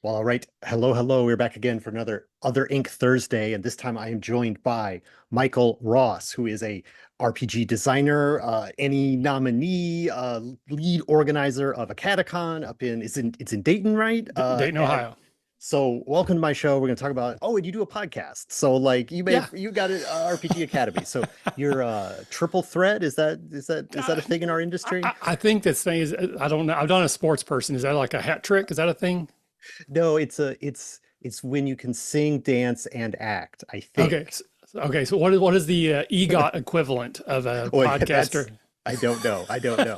Well, all right. Hello, hello. We're back again for another Other Ink Thursday, and this time I am joined by Michael Ross, who is a RPG designer, any nominee, lead organizer of AcadeCon up in it's in Dayton, right? Dayton, And Ohio. so welcome to my show. We're going to talk about, oh, and you do a podcast. So like Yeah. you got it, RPG Academy. So you're triple threat. Is that a I, thing in our industry? I think this thing is, I don't know. I'm not a sports person. Is that like a hat trick? Is that a thing? No, it's when you can sing, dance, and act, I Okay. think. Okay. So what is the EGOT equivalent of a Well, yeah, that's podcaster? I don't know. I don't know.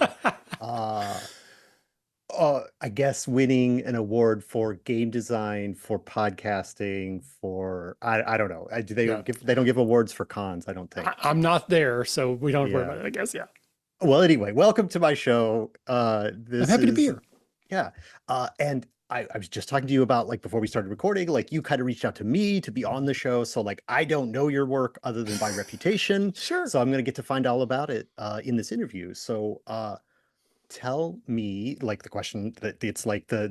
Uh, I guess winning an award for game design, for podcasting, for I don't know. Yeah. They don't give awards for cons, I don't think. I'm not there, so we don't worry Yeah. about it, I guess. Yeah. Well, anyway, welcome to my show. I'm This happy to be is here. Yeah. And I was just talking to you about like before we started recording, like you kind of reached out to me to be on the show. So like I don't know your work other than by reputation. Sure. So I'm gonna get to find all about it in this interview. So tell me like the question that it's like the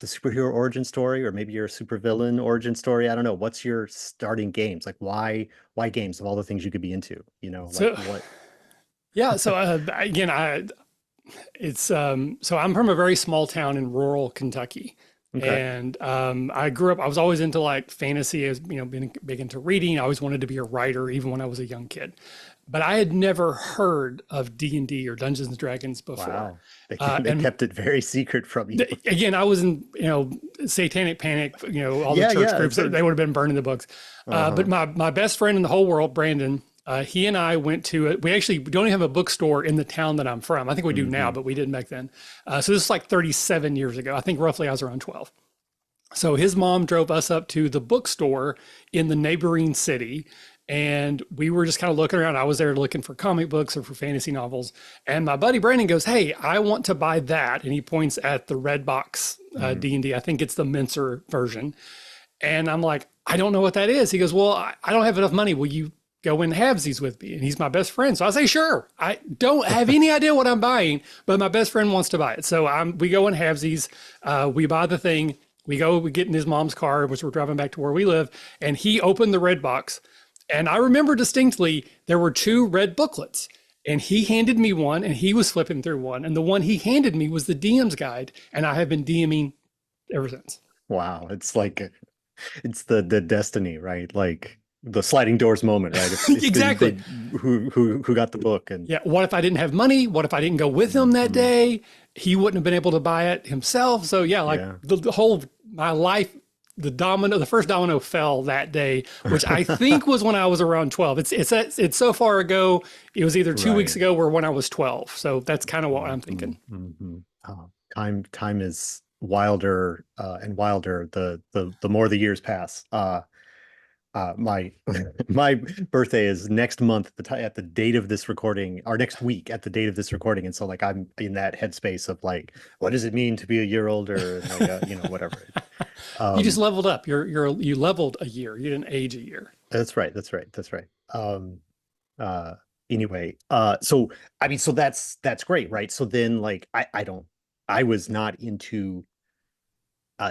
superhero origin story, or maybe your supervillain origin story. I don't know. What's your starting games? Like why games of all the things you could be into? Like So, what? yeah. So again, so I'm from a very small town in rural Kentucky. Okay. And I grew up, I was always into like fantasy, as being big into reading. I always wanted to be a writer, even when I was a young kid. But I had never heard of D&D or Dungeons and Dragons before. Wow. They they And kept it very secret from you. again, I was in, satanic panic, all the Yeah, church yeah. groups, they would have been burning the books. But Uh-huh. my best friend in the whole world, Brandon, he and I went to, we actually don't even have a bookstore in the town that I'm from. I think we do now, Hmm. but we didn't back then. So this is like 37 years ago. I think roughly I was around 12. So his mom drove us up to the bookstore in the neighboring city. And we were just kind of looking around. I was there looking for comic books or for fantasy novels. And my buddy Brandon goes, "Hey, I want to buy that." And he points at the red box D&D. I think it's the Mincer version. And I'm like, "I don't know what that is." He goes, "Well, I don't have enough money. Will you go in halvesies with me?" And he's my best friend. So I say, "Sure." I don't have any idea what I'm buying, but my best friend wants to buy it. So we go in halvesies. We buy the thing. We get in his mom's car, which we're driving back to where we live. And he opened the red box. And I remember distinctly there were two red booklets. And he handed me one and he was flipping through one. And the one he handed me was the DM's guide. And I have been DMing ever since. Wow. It's like it's the destiny, right? Like the sliding doors moment, right? If Exactly. who got the book and Yeah. What if I didn't have money? What if I didn't go with him that Mhm. day? He wouldn't have been able to buy it himself. So yeah, like Yeah. the whole my life, the first domino fell that day, which I think was when I was around 12. It's so far ago. It was either 2 weeks Right. ago or when I was 12. So that's kind of what I'm thinking. Mm-hmm. Time is wilder and wilder the more the years pass. My my birthday is next month at the date of this recording, or next week at the date of this recording, and so like I'm in that headspace of like, what does it mean to be a year older, and like, whatever. You just Um, leveled up. You leveled a year. You didn't age a year. that's right. That's right. That's right. Uh, anyway, so I mean, so that's great, right? So then, like, I was not into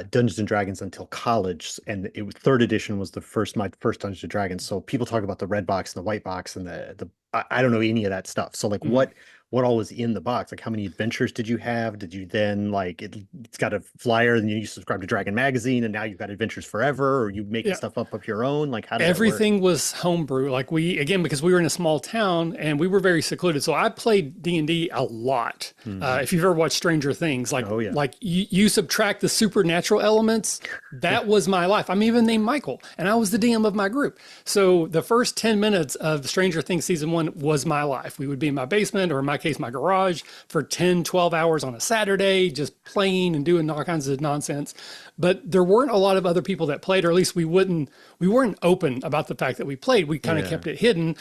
Dungeons and Dragons until college, and third edition was my first Dungeons and Dragons. So people talk about the red box and the white box and the I don't know any of that stuff. So like, Mhm. what all was in the box? Like, how many adventures did you have? Did you then like it's got a flyer, and you subscribe to Dragon Magazine, and now you've got Adventures Forever, or you making Yeah. stuff up of your own? Like, how did that work? Everything was homebrew. Like again, because we were in a small town and we were very secluded. So I played D&D a lot. Hmm. If you've ever watched Stranger Things, Oh yeah. like you subtract the supernatural elements, that was my life. I'm even named Michael and I was the DM of my group. So the first 10 minutes of Stranger Things season 1 was my life. We would be in my basement, or in my case, my garage, for 10, 12 hours on a Saturday, just playing and doing all kinds of nonsense. But there weren't a lot of other people that played, or at least we weren't open about the fact that we played. We kind of Yeah. kept it hidden.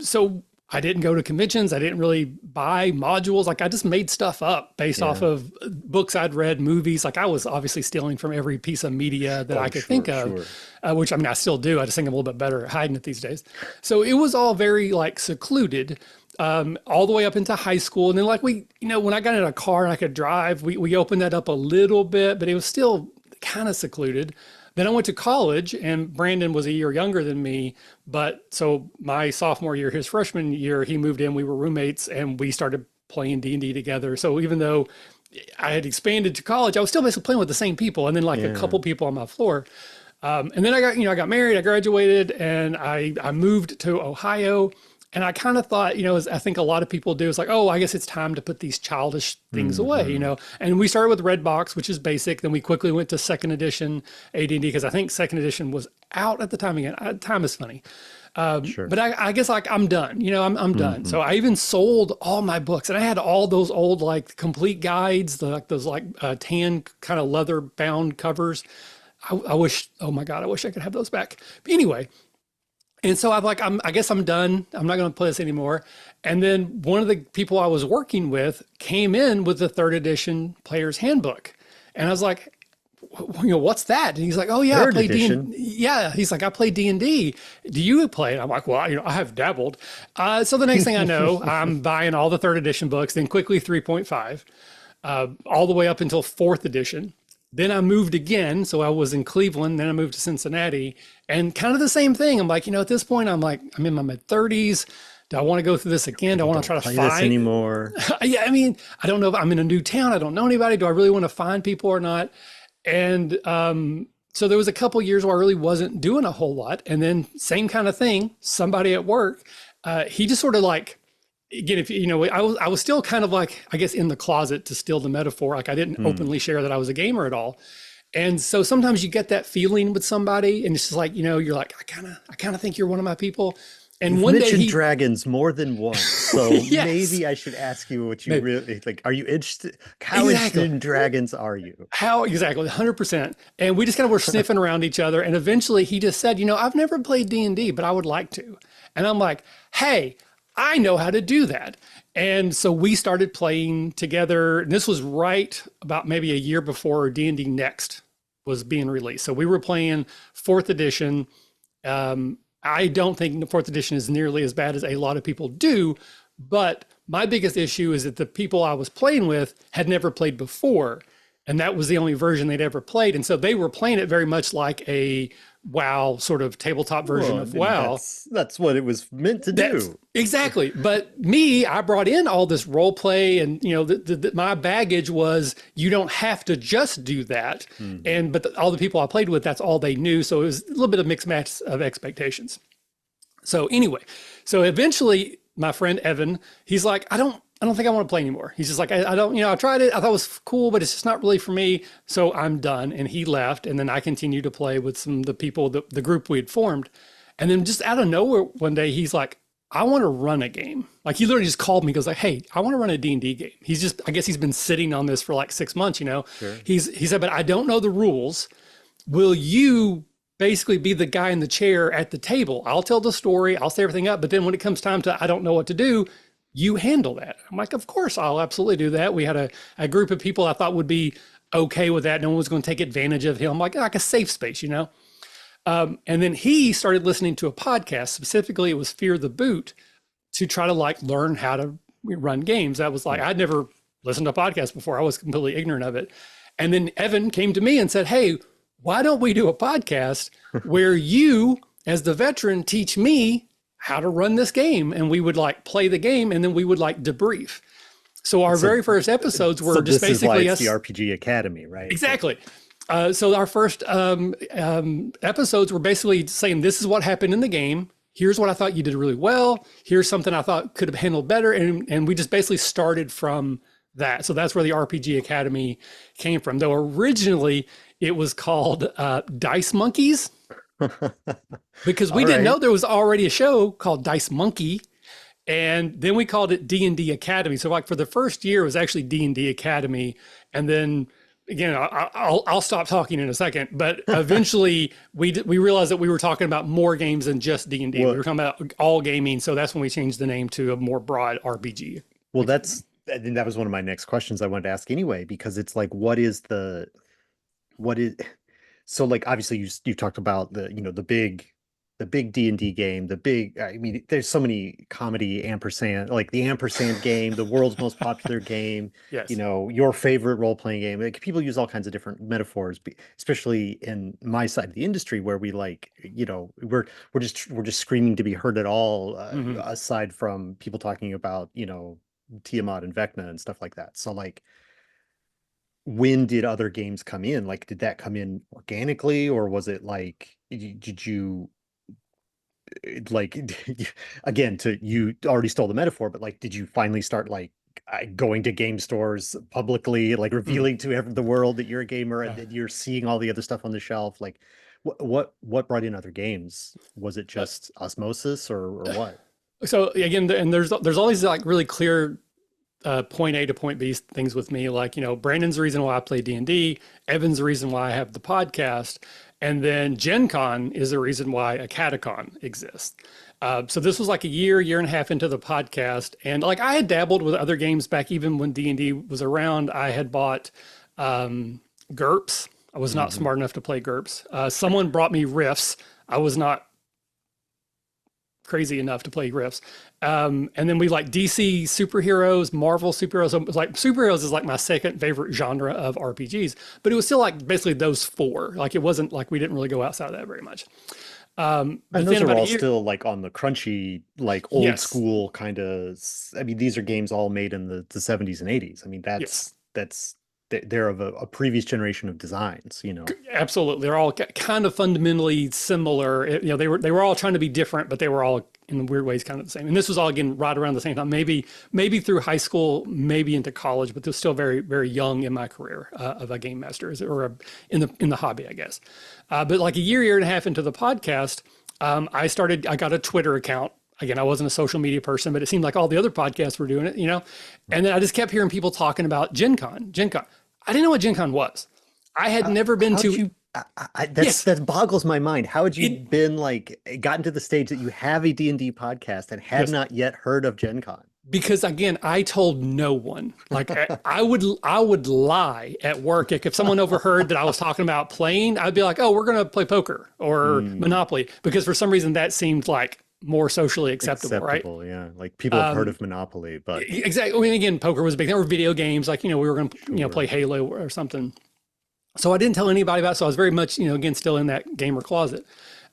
So I didn't go to conventions. I didn't really buy modules. Like I just made stuff up based off Yeah. of books I'd read, movies. Like I was obviously stealing from every piece of media that I Oh could sure, think of, sure. which I mean, I still do. I just think I'm a little bit better at hiding it these days. So it was all very like secluded. All the way up into high school. And then like when I got in a car and I could drive, we opened that up a little bit, but it was still kind of secluded. Then I went to college, and Brandon was a year younger than me. But so my sophomore year, his freshman year, he moved in. We were roommates, and we started playing D&D together. So even though I had expanded to college, I was still basically playing with the same people, and then like a Yeah. couple people on my floor. And then I got married, I graduated, and I moved to Ohio. And I kind of thought, as I think a lot of people do, is like, oh, I guess it's time to put these childish things away, Hmm. And we started with Redbox, which is basic. Then we quickly went to second edition AD&D because I think second edition was out at the time again. Time is funny. Sure. But I guess like I'm done, I'm done. Hmm. So I even sold all my books, and I had all those old like complete guides, those like tan kind of leather bound covers. I wish, oh my God, I wish I could have those back. But anyway, and so I'm like, I guess I'm done. I'm not going to play this anymore. And then one of the people I was working with came in with the third edition player's handbook. And I was like, what's that? And he's like, oh yeah, I Third play D edition. and yeah. He's like, I play D&D. Do you play it? I'm like, well, I have dabbled. So the next thing I know, I'm buying all the third edition books, then quickly 3.5, all the way up until fourth edition. Then I moved again. So I was in Cleveland, then I moved to Cincinnati, and kind of the same thing. I'm like, at this point, I'm in my mid 30s. Do I want to go through this again? Do I want to try to Play this find anymore. yeah, I don't know if I'm in a new town. I don't know anybody. Do I really want to find people or not? And so there was a couple years where I really wasn't doing a whole lot. And then same kind of thing, somebody at work, he just sort of like, again, if I was still kind of like, I guess, in the closet, to steal the metaphor. Like I didn't Hmm. openly share that I was a gamer at all. And so sometimes you get that feeling with somebody, and it's just like, you're like, I kind of think you're one of my people. And You've one day mentioned dragons more than once, so yes, maybe I should ask you what you maybe. really like. Are you interested? How interested Exactly. in dragons are you? How exactly? 100%. And we just kind of were sniffing around each other. And eventually he just said, I've never played D&D, but I would like to. And I'm like, hey, I know how to do that. And so we started playing together. And this was right about maybe a year before D&D Next was being released. So we were playing fourth edition. I don't think the fourth edition is nearly as bad as a lot of people do, but my biggest issue is that the people I was playing with had never played before, and that was the only version they'd ever played. And so they were playing it very much like a WoW sort of tabletop version Well, I of mean, WoW. that's what it was meant to That's do. exactly. But me, I brought in all this role play, and my baggage was you don't have to just do that. Hmm. And all the people I played with, that's all they knew. So it was a little bit of mixed match of expectations. So anyway, so eventually my friend Evan, he's like, I don't think I want to play anymore. He's just like, I don't, I tried it. I thought it was cool, but it's just not really for me. So I'm done. And he left. And then I continued to play with some of the people, the group we had formed. And then just out of nowhere one day, he's like, I want to run a game. Like he literally just called me, goes like, hey, I want to run a D&D game. I guess he's been sitting on this for like 6 months, Sure. he said, but I don't know the rules. Will you basically be the guy in the chair at the table? I'll tell the story, I'll set everything up. But then when it comes time to, I don't know what to do, you handle that. I'm like, of course, I'll absolutely do that. We had a group of people I thought would be okay with that. No one was going to take advantage of him, like a safe space. And then he started listening to a podcast. Specifically, it was Fear the Boot, to try to like learn how to run games. That was like, I'd never listened to a podcast before. I was completely ignorant of it. And then Evan came to me and said, hey, why don't we do a podcast where you, as the veteran, teach me how to run this game? And we would like play the game, and then we would like debrief. So our So, very first episodes were so just this is why basically it's us. the RPG Academy, right? Exactly. So our first episodes were basically saying, this is what happened in the game. Here's what I thought you did really well. Here's something I thought could have handled better. And we just basically started from that. So that's where the RPG Academy came from. Though originally it was called Dice Monkeys, because we All didn't right. know there was already a show called Dice Monkey. And then we called it D&D Academy. So like for the first year, it was actually D&D Academy. And then again, I'll stop talking in a second, but eventually we realized that we were talking about more games than just D&D. We Well, were talking about all gaming. So that's when we changed the name to a more broad RPG. well, I think that was one of my next questions I wanted to ask anyway, because it's like, what is, so like, obviously you talked about the, the big the big D&D game, the big, I mean, there's so many comedy ampersand, like the ampersand game, the world's most popular game, Yes. your favorite role-playing game. Like people use all kinds of different metaphors, especially in my side of the industry where we like, we're just screaming to be heard at all, Hmm. aside from people talking about, Tiamat and Vecna and stuff like that. So like, when did other games come in? Like, did that come in organically, or was it like, did you like, again, you already stole the metaphor, but like, did you finally start like going to game stores publicly, like Hmm. revealing to the world that you're a gamer and Yeah. that you're seeing all the other stuff on the shelf? Like, what brought in other games? Was it Uh, just osmosis or what? so again, and there's always like really clear point A to point B things with me. Like, Brandon's the reason why I play D&D. Evan's the reason why I have the podcast. And then Gen Con is the reason why AcadeCon exists. So this was like a year and a half into the podcast. And like I had dabbled with other games back even when D&D was around. I had bought GURPS. I was not Mhm. smart enough to play GURPS. Someone brought me Rifts. I was not crazy enough to play Rifts. And then we like DC superheroes, Marvel superheroes. So it was like superheroes is like my second favorite genre of RPGs, but it was still like basically those four. Like it wasn't like we didn't really go outside of that very much. And But those then are about a all year, still like on the crunchy, like old yes, school kind of. I mean, these are games all made in the 70s and 80s. I mean, yes, they're of a previous generation of designs. absolutely. They're all kind of fundamentally similar. They were all trying to be different, but they were all in weird ways kind of the same. And this was all again right around the same time, maybe through high school, maybe into college, but they're still very very young in my career of a game master in the hobby, I guess. But like a year and a half into the podcast, I got a Twitter account. Again, I wasn't a social media person, but it seemed like all the other podcasts were doing it. And then I just kept hearing people talking about Gen Con, Gen Con. I didn't know what Gen Con was. I had never been How'd to. you? Yes, That boggles my mind. How had you it been like gotten to the stage that you have a D&D podcast and had yes, not yet heard of Gen Con? because again, I told no one. Like I would lie at work. If someone overheard that I was talking about playing, I'd be like, "Oh, we're gonna play poker or Hmm. Monopoly," because for some reason that seemed like more socially acceptable, right? Acceptable, yeah. Like people have heard of Monopoly, but Exactly. I mean, again, poker was a big thing, or video games. Like, we were going to, play sure. Halo or something. So I didn't tell anybody about it. So I was very much, again, still in that gamer closet.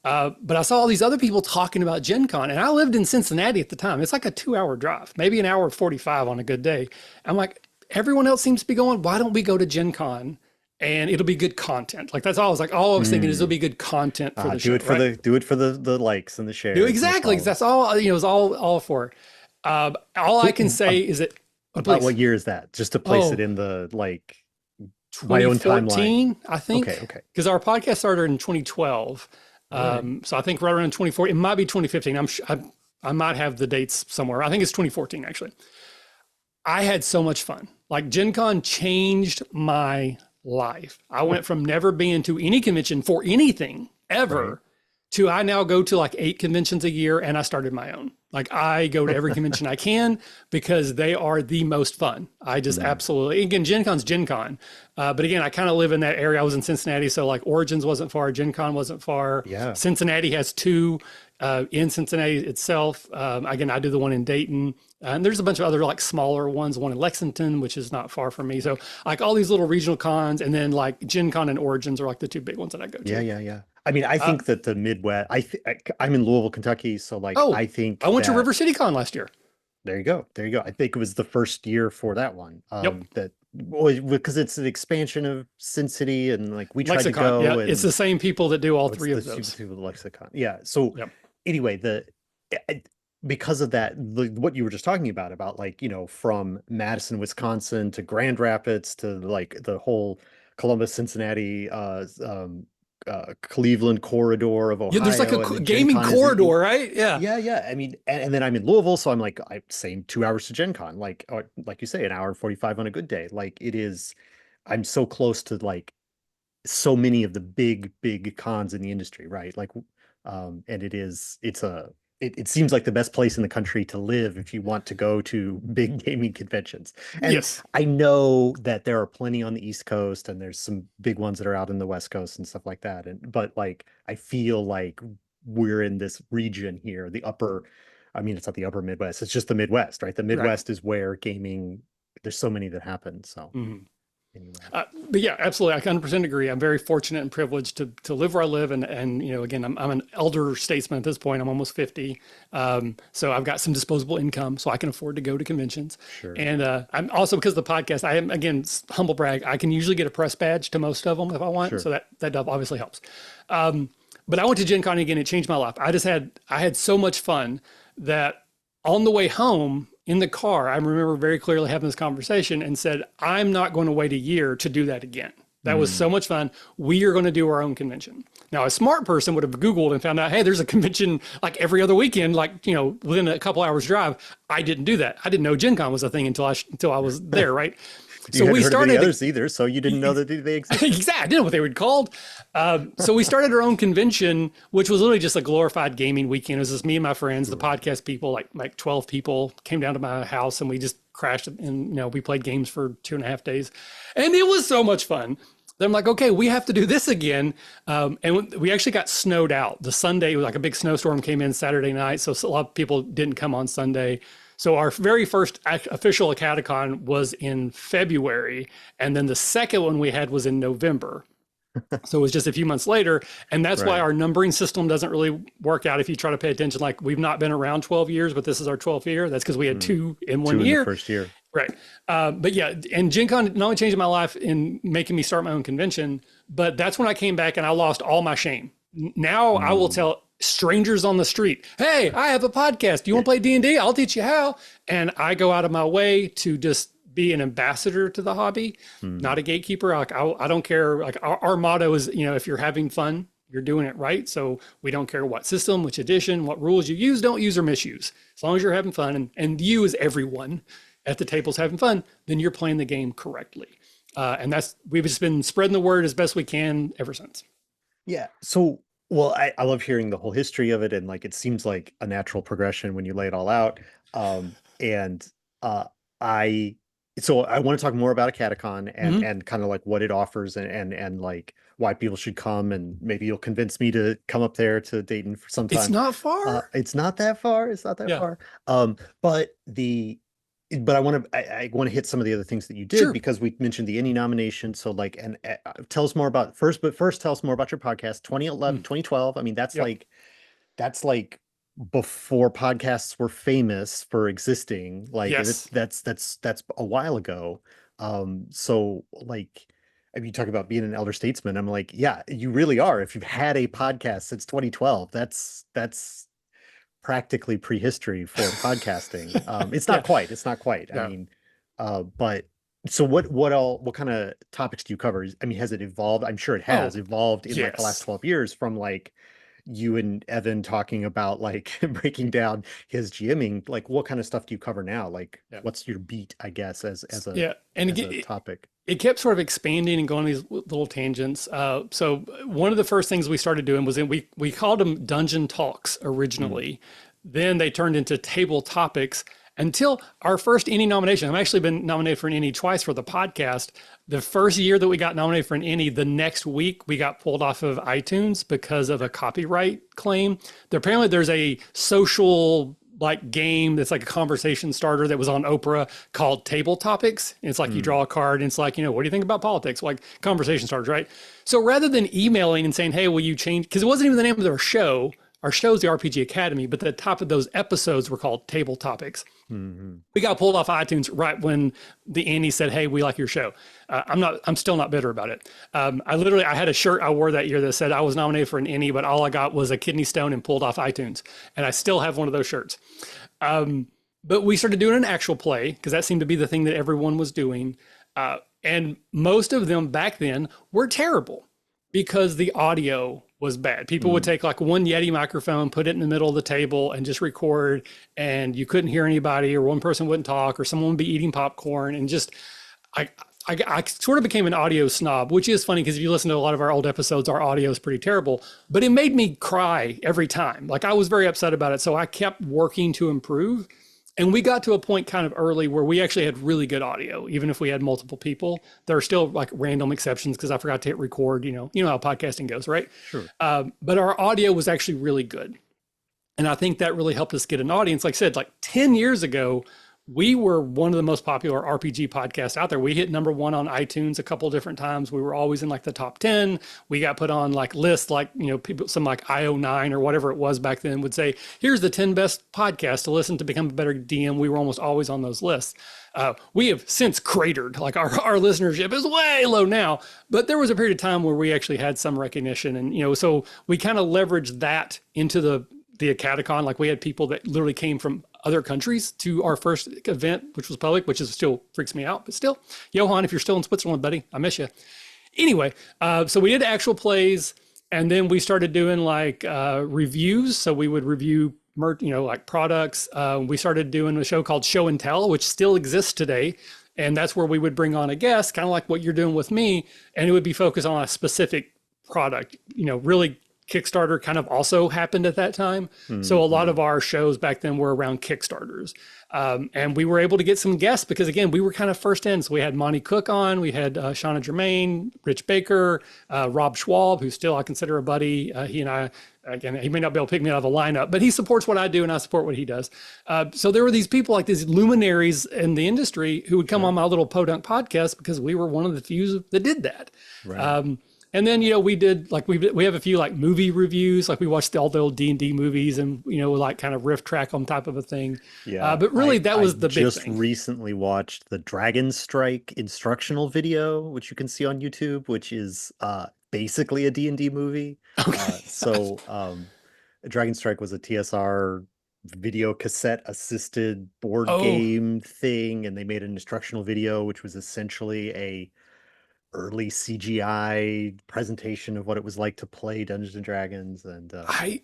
But I saw all these other people talking about Gen Con, and I lived in Cincinnati at the time. It's like a 2 hour drive, maybe an hour 45 on a good day. I'm like, everyone else seems to be going. Why don't we go to Gen Con? And it'll be good content. Like that's all I was like. All I was thinking is it'll Hmm. be good content for the Do show, it for right? the likes and the Do shares and the exactly. 'Cause that's follows. all. It was all for. All I Wait, can say is that. Oh, about please. what year is that? Just to place it Oh, in the like my own timeline. 2014, I Okay, think, okay. because our podcast started in 2012. All right. So I think right around 2014, it might be 2015. I might have the dates somewhere. I think it's 2014 actually. I had so much fun. Like Gen Con changed my life. I went from never being to any convention for anything Right. ever to I now go to like 8 conventions a year and I started my own. Like I go to every convention I can because they are the most fun. I just Mm. absolutely, again, Gen Con's Gen Con. But again, I kind of live in that area. I was in Cincinnati. So like Origins wasn't far, Gen Con wasn't far. Yeah. Cincinnati has two in Cincinnati itself. Again, I do the one in Dayton. And there's a bunch of other like smaller ones, one in Lexington, which is not far from me. So like all these little regional cons, and then like Gen Con and Origins are like the two big ones that I go Yeah, to. yeah, yeah. I mean, I Uh, think that the Midwest, I'm in Louisville, Kentucky, so like oh, I I think went to that River City Con last year. there you go. There you go. I think it was the first year for that one. Yep. That well, because it's an expansion of Sin City and like we tried to Lexicon. Yeah. go It's and the same people that do all what's three the of super those. super lexicon. Yeah. So Yep. anyway, I- because of that, what you were just talking about like, from Madison, Wisconsin to Grand Rapids to like the whole Columbus, Cincinnati, Cleveland corridor of Yeah. There's like a Ohio, and then Gen gaming Con is corridor, right? Yeah. yeah, yeah. I mean, and then I'm in Louisville, so I'm like, I'm saying 2 hours to Gen Con, like, or, like you say, an hour and 45 on a good day. Like it is, I'm so close to like so many of the big cons in the industry, right? Like, and it seems like the best place in the country to live if you want to go to big gaming conventions. And Yes. I know that there are plenty on the East Coast and there's some big ones that are out in the West Coast and stuff like that. But like, I feel like we're in this region here, the upper, I mean, it's not the upper Midwest, it's just the Midwest, right? The Right. Midwest is where gaming, there's so many that happen. So Mhm. anyway, But yeah, absolutely. I 100% agree. I'm very fortunate and privileged to live where I live. And, again, I'm an elder statesman at this point. I'm almost 50. So I've got some disposable income, so I can afford to go to conventions. sure, And I'm also, because of the podcast, I am, again, humble brag, I can usually get a press badge to most of them if I want. sure. So that obviously helps. But I went to Gen Con again. It changed my life. I had so much fun that on the way home in the car, I remember very clearly having this conversation and said, I'm not going to wait a year to do that again. That was so much fun. We are going to do our own convention. Now, a smart person would have Googled and found out, hey, there's a convention like every other weekend, like, within a couple hours drive. I didn't do that. I didn't know Gen Con was a thing until I was there, right? You hadn't heard of any others either, so you didn't know that they existed. Exactly. I didn't know what they were called. So we started our own convention, which was literally just a glorified gaming weekend. It was just me and my friends, the podcast people, like 12 people came down to my house and we just crashed and, we played games for 2.5 days. And it was so much fun. Then I'm like, okay, we have to do this again. And we actually got snowed out. The Sunday was like a big snowstorm came in Saturday night. So a lot of people didn't come on Sunday. So our very first official AcadeCon was in February, and then the second one we had was in November. So it was just a few months later, and that's why our numbering system doesn't really work out if you try to pay attention. Like, we've not been around 12 years, but this is our 12th year. That's because we had two in one year. The first year. Right. But yeah, and Gen Con not only changed my life in making me start my own convention, but that's when I came back and I lost all my shame. Now I will tell strangers on the street, hey, I have a podcast. Do you want to play D&D? I'll teach you how. And I go out of my way to just be an ambassador to the hobby, not a gatekeeper. Like, I don't care. Like, our motto is, if you're having fun, you're doing it right. So we don't care what system, which edition, what rules you use, don't use or misuse. As long as you're having fun, and you as everyone at the table's having fun, then you're playing the game correctly. And we've just been spreading the word as best we can ever since. Yeah. So, well, I love hearing the whole history of it, and like it seems like a natural progression when you lay it all out. And I want to talk more about AcadeCon and kind of like what it offers and like why people should come, and maybe you'll convince me to come up there to Dayton for some time. It's not far. It's not that far. It's not that far. But I want to hit some of the other things that you did, because we mentioned the Emmy nomination. So like, and tell us more about first tell us more about your podcast, 2011, 2012. I mean, that's like before podcasts were famous for existing. Like, that's a while ago. So like, if you talk about being an elder statesman, I'm like, yeah, you really are. If you've had a podcast since 2012, that's practically prehistory for podcasting. It's not quite. I mean, but so what kind of topics do you cover? I mean, has it evolved? I'm sure it has evolved in like the last 12 years from like you and Evan talking about like breaking down his GMing. Like, what kind of stuff do you cover now? Like, what's your beat, I guess, as a topic? It kept sort of expanding and going these little tangents. So one of the first things we started doing was we called them Dungeon Talks originally. Then they turned into Table Topics until our first Emmy nomination. I've actually been nominated for an Emmy twice for the podcast. The first year that we got nominated for an Emmy, the next week we got pulled off of iTunes because of a copyright claim. Apparently there's a social like game that's like a conversation starter that was on Oprah called Table Topics. And it's like you draw a card and it's like, what do you think about politics? Like conversation starters, right? So rather than emailing and saying, hey, will you change? Because it wasn't even the name of our show. Our show's the RPG Academy, but the top of those episodes were called Table Topics. We got pulled off iTunes right when the Andy said, hey, we like your show. I'm still not bitter about it. I had a shirt I wore that year that said I was nominated for an Emmy, but all I got was a kidney stone and pulled off iTunes. And I still have one of those shirts. But we started doing an actual play because that seemed to be the thing that everyone was doing. And most of them back then were terrible because the audio was bad. People would take like one Yeti microphone, put it in the middle of the table and just record, and you couldn't hear anybody, or one person wouldn't talk, or someone would be eating popcorn. And just, I sort of became an audio snob, which is funny because if you listen to a lot of our old episodes, our audio is pretty terrible, but it made me cry every time. Like, I was very upset about it. So I kept working to improve. And we got to a point kind of early where we actually had really good audio, even if we had multiple people. There are still like random exceptions because I forgot to hit record. You know how podcasting goes, right? Sure. But our audio was actually really good, and I think that really helped us get an audience. Like I said, like 10 years ago, we were one of the most popular RPG podcasts out there. We hit #1 on iTunes a couple of different times. We were always in like the top 10. We got put on like lists, like, people, some like IO9 or whatever it was back then would say, here's the 10 best podcasts to listen to become a better DM. We were almost always on those lists. We have since cratered, like our listenership is way low now, but there was a period of time where we actually had some recognition. And, so we kind of leveraged that into the AcadeCon. Like we had people that literally came from other countries to our first event, which was public, which is still freaks me out, but still, Johan, if you're still in Switzerland, buddy, I miss you. Anyway, so we did actual plays, and then we started doing like reviews. So we would review like products. We started doing a show called Show and Tell, which still exists today. And that's where we would bring on a guest, kind of like what you're doing with me, and it would be focused on a specific product, really. Kickstarter kind of also happened at that time. Mm-hmm. So a lot of our shows back then were around Kickstarters. And we were able to get some guests because, again, we were kind of first in. So we had Monty Cook on, we had Shauna Germain, Rich Baker, Rob Schwab, who still I consider a buddy. He and I, again, he may not be able to pick me out of a lineup, but he supports what I do and I support what he does. So there were these people, like these luminaries in the industry, who would come on my little Podunk podcast because we were one of the few that did that. Right. And then, we did like, we have a few like movie reviews, like we watched all the old D&D movies and, like kind of riff track on type of a thing. Yeah. But really that was the big thing. I just recently watched the Dragon Strike instructional video, which you can see on YouTube, which is basically a D&D movie. Okay. Dragon Strike was a TSR video cassette assisted board game thing. And they made an instructional video, which was essentially a early CGI presentation of what it was like to play Dungeons and Dragons. And I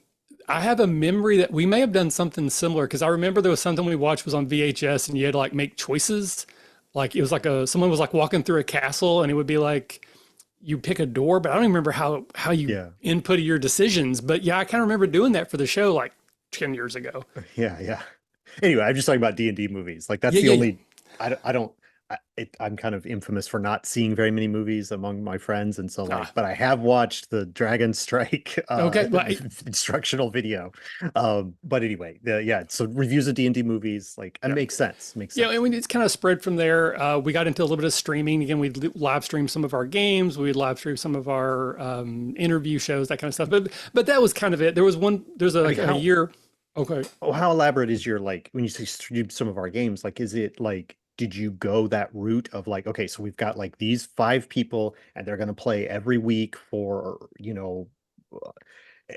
have a memory that we may have done something similar, because I remember there was something we watched was on VHS and you had to like make choices. Like it was like someone was like walking through a castle and it would be like you pick a door, but I don't even remember how you inputted your decisions. But yeah, I kind of remember doing that for the show like 10 years ago. Yeah. Anyway, I'm just talking about D&D movies. Like that's the only. I'm kind of infamous for not seeing very many movies among my friends, and so but I have watched the Dragon Strike instructional video. But anyway, so reviews of D&D movies, like it makes sense. Yeah, and it's kind of spread from there. We got into a little bit of streaming. Again, we'd live stream some of our games. We'd live stream some of our interview shows, that kind of stuff. But that was kind of it. There's a year. Okay. Oh, how elaborate is your, like, when you say stream some of our games, like, is it like, did you go that route of like, okay, so we've got like these 5 people and they're going to play every week for,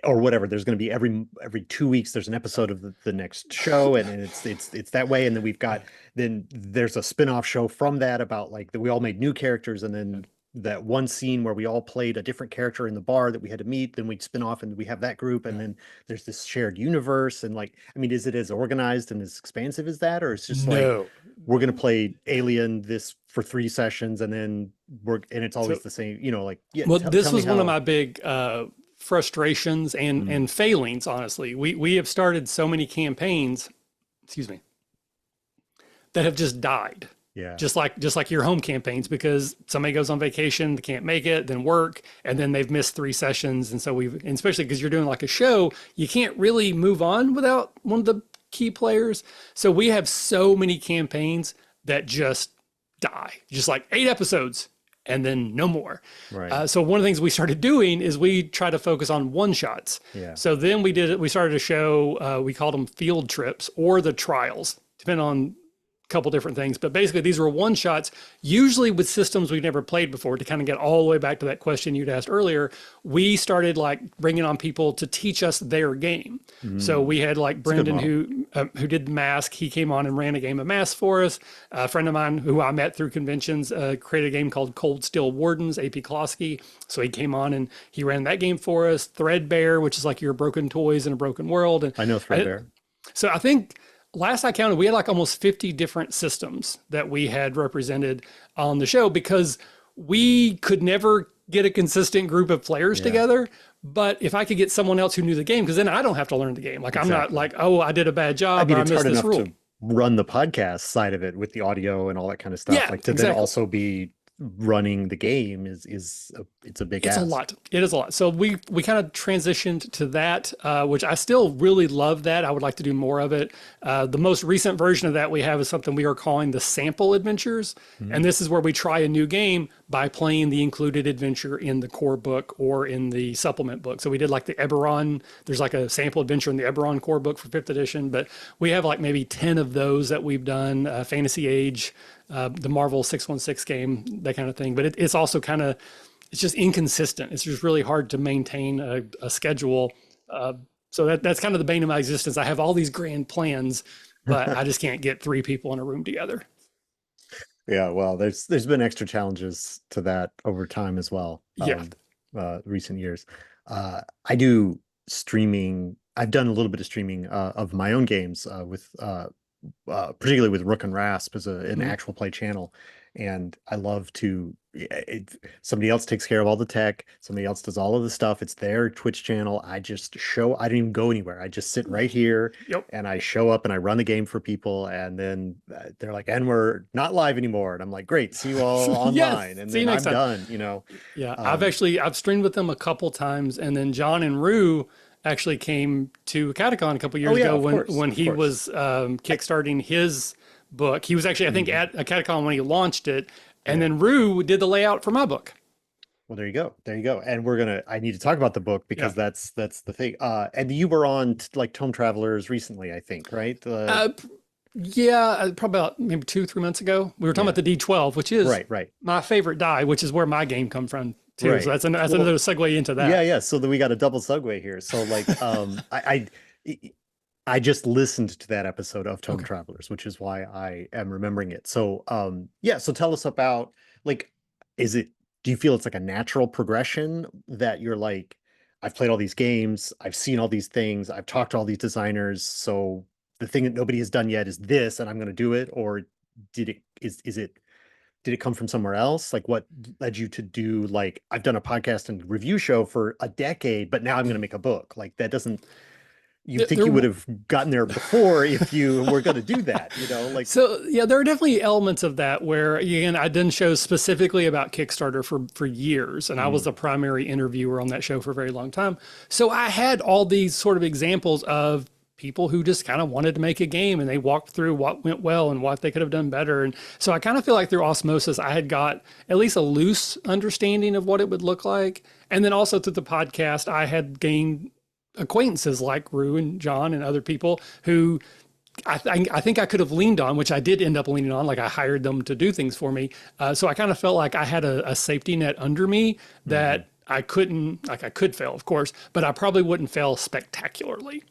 or whatever. There's going to be every 2 weeks, there's an episode of the next show, and it's that way. And then there's a spin-off show from that about like that we all made new characters, and then that one scene where we all played a different character in the bar that we had to meet, then we'd spin off and we have that group, and then there's this shared universe. And like, I mean, is it as organized and as expansive as that, or it's just like we're going to play Alien this for 3 sessions and then it's always the same, this was one of my big frustrations and failings, honestly. We have started so many campaigns, that have just died. Yeah. Just like your home campaigns, because somebody goes on vacation, they can't make it, then work, and then they've missed 3 sessions. And so and especially because you're doing like a show, you can't really move on without one of the key players. So we have so many campaigns that just die, just like 8 episodes and then no more. Right. So one of the things we started doing is we try to focus on one-shots. Yeah. So then we started a show, we called them field trips or the trials, depending on couple different things, but basically these were one shots, usually with systems we've never played before. To kind of get all the way back to that question you'd asked earlier, we started like bringing on people to teach us their game. So we had like Brendan who did Mask. He came on and ran a game of Mask for us. A friend of mine who I met through conventions created a game called Cold Steel Wardens, AP Klosky. So he came on and he ran that game for us. Threadbare, which is like your broken toys in a broken world. And I know Threadbare. So I think last I counted, we had like almost 50 different systems that we had represented on the show, because we could never get a consistent group of players together. But if I could get someone else who knew the game, because then I don't have to learn the game. Like I'm not like, oh, I did a bad job, or I missed this rule. run the podcast side of it with the audio and all that kind of stuff, Yeah, like to then exactly. also be running the game it's a big It's a ask. lot. It is a lot. So we kind of transitioned to that, which I still really love that. I would like to do more of it. The most recent version of that we have is something we are calling the sample adventures. And Mhm. this is where we try a new game by playing the included adventure in the core book or in the supplement book. So we did like the Eberron, there's like a sample adventure in the Eberron core book for 5th edition, but we have like maybe 10 of those that we've done, Fantasy Age, the Marvel 616 game, that kind of thing. But it's also kind of, it's just inconsistent. It's just really hard to maintain a schedule. So that's kind of the bane of my existence. I have all these grand plans, but I just can't get 3 people in a room together. Yeah, well, there's been extra challenges to that over time as well, Yeah. recent years. I do streaming. I've done a little bit of streaming of my own games with particularly with Rook and Rasp as an Mhm. actual play channel. And I love to, somebody else takes care of all the tech, somebody else does all of the stuff. It's their Twitch channel. I just show, I don't even go anywhere. I just sit right here Yep. and I show up and I run the game for people. And then they're like, and we're not live anymore. And I'm like, great, see you all Yes. online. And See you then next I'm time. done, you know. Yeah. Um, I've streamed with them a couple times, and then John and Rue actually came to AcadeCon a couple oh years yeah, ago of when course, of he course. was kickstarting his book. He was actually, I think, Mhm. at AcadeCon when he launched it, and Yeah. then Rue did the layout for my book. Well, there you go. There you go. And I need to talk about the book Yeah. because that's the thing. And you were on like Tome Travelers recently, I think, right? Uh, yeah, probably about maybe 2, 3 months ago. We were talking Yeah. about the D12, which is Right, right, my favorite die, which is where my game come from too. So right. that's Well, another segue into yeah, that. yeah. So then we got a double segue here. So like I just listened to that episode of Tome Okay. Travelers, which is why I am remembering it. So yeah, so tell us about like is it do you feel it's like a natural progression that you're like, I've played all these games, I've seen all these things, I've talked to all these designers, so the thing that nobody has done yet is this, and I'm going to do it? Or is it did it come from somewhere else? Like what led you to do like I've done a podcast and review show for a decade, but now I'm going to make a book? Like that doesn't you'd think There, you would have gotten there before if you were going to do that, you know, like so yeah, there are definitely elements of that where again I done shows specifically about Kickstarter for years, and I was mm, the primary interviewer on that show for a very long time. So I had all these sort of examples of people who just kind of wanted to make a game, and they walked through what went well and what they could have done better. And so I kind of feel like through osmosis I had got at least a loose understanding of what it would look like, and then also through the podcast I had gained acquaintances like Rue and John and other people who I think I could have leaned on, which I did end up leaning on. Like I hired them to do things for me. So I kind of felt like I had a safety net under me mhm. that I couldn't, like I could fail, of course, but I probably wouldn't fail spectacularly.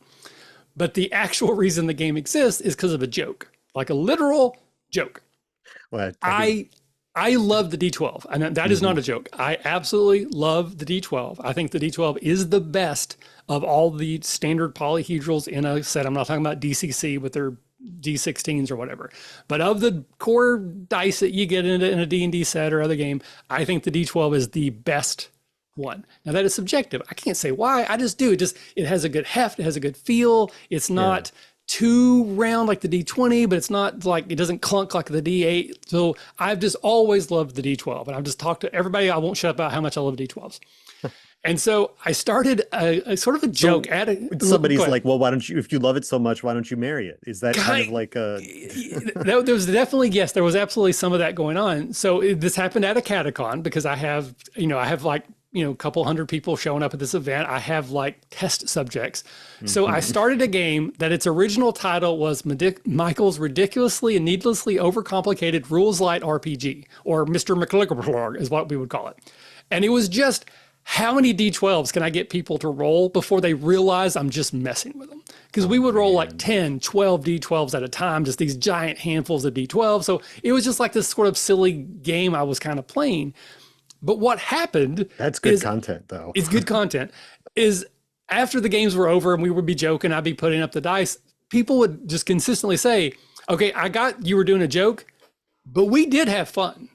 But the actual reason the game exists is because of a joke, like a literal joke. Well, I think I I love the D12, and that is not mhm. a joke. I absolutely love the D12. I think the D12 is the best of all the standard polyhedrals in a set. I'm not talking about DCC with their D16s or whatever, but of the core dice that you get in a D&D set or other game, I think the D12 is the best one. Now that is subjective. I can't say why. I just do. It has a good heft. It has a good feel. It's Yeah. not too round like the D20, but it's not like it doesn't clunk like the D8. So I've just always loved the D12, and I've just talked to everybody. I won't shut up about how much I love D12s. And so I started a sort of a joke So at it. Go somebody's ahead. like, well, why don't you, if you love it so much, why don't you marry it? Is that kind of Guy, like a there was definitely, yes, there was absolutely some of that going on. So this happened at a catacon because I have like, a couple hundred people showing up at this event. I have like test subjects. So I Mhm. started a game that its original title was Michael's Ridiculously and Needlessly Overcomplicated Rules Light RPG, or Mr. McClickable is what we would call it. And it was just, how many D12s can I get people to roll before they realize I'm just messing with them? Because we Oh would roll like man. 10, 12 D12s at a time, just these giant handfuls of D12. So it was just like this sort of silly game I was kind of playing. But what happened That's good is, content though. it's good content, is after the games were over and we would be joking, I'd be putting up the dice, people would just consistently say, okay, I got you were doing a joke, but we did have fun.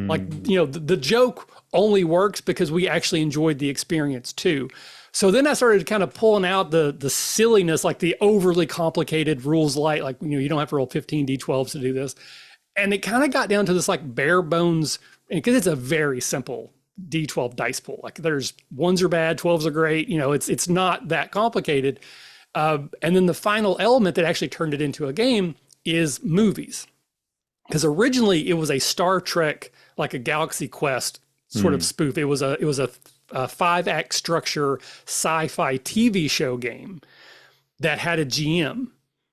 Like, Mm. the joke only works because we actually enjoyed the experience too. So then I started kind of pulling out the silliness, like the overly complicated rules light, like, you don't have to roll 15 D12s to do this. And it kind of got down to this like bare bones, because it's a very simple D12 dice pool. Like there's ones are bad, 12s are great. It's not that complicated. And then the final element that actually turned it into a game is movies. Because originally it was a Star Trek, like a Galaxy Quest sort of Mm. spoof. It was a 5-act structure sci-fi TV show game that had a GM.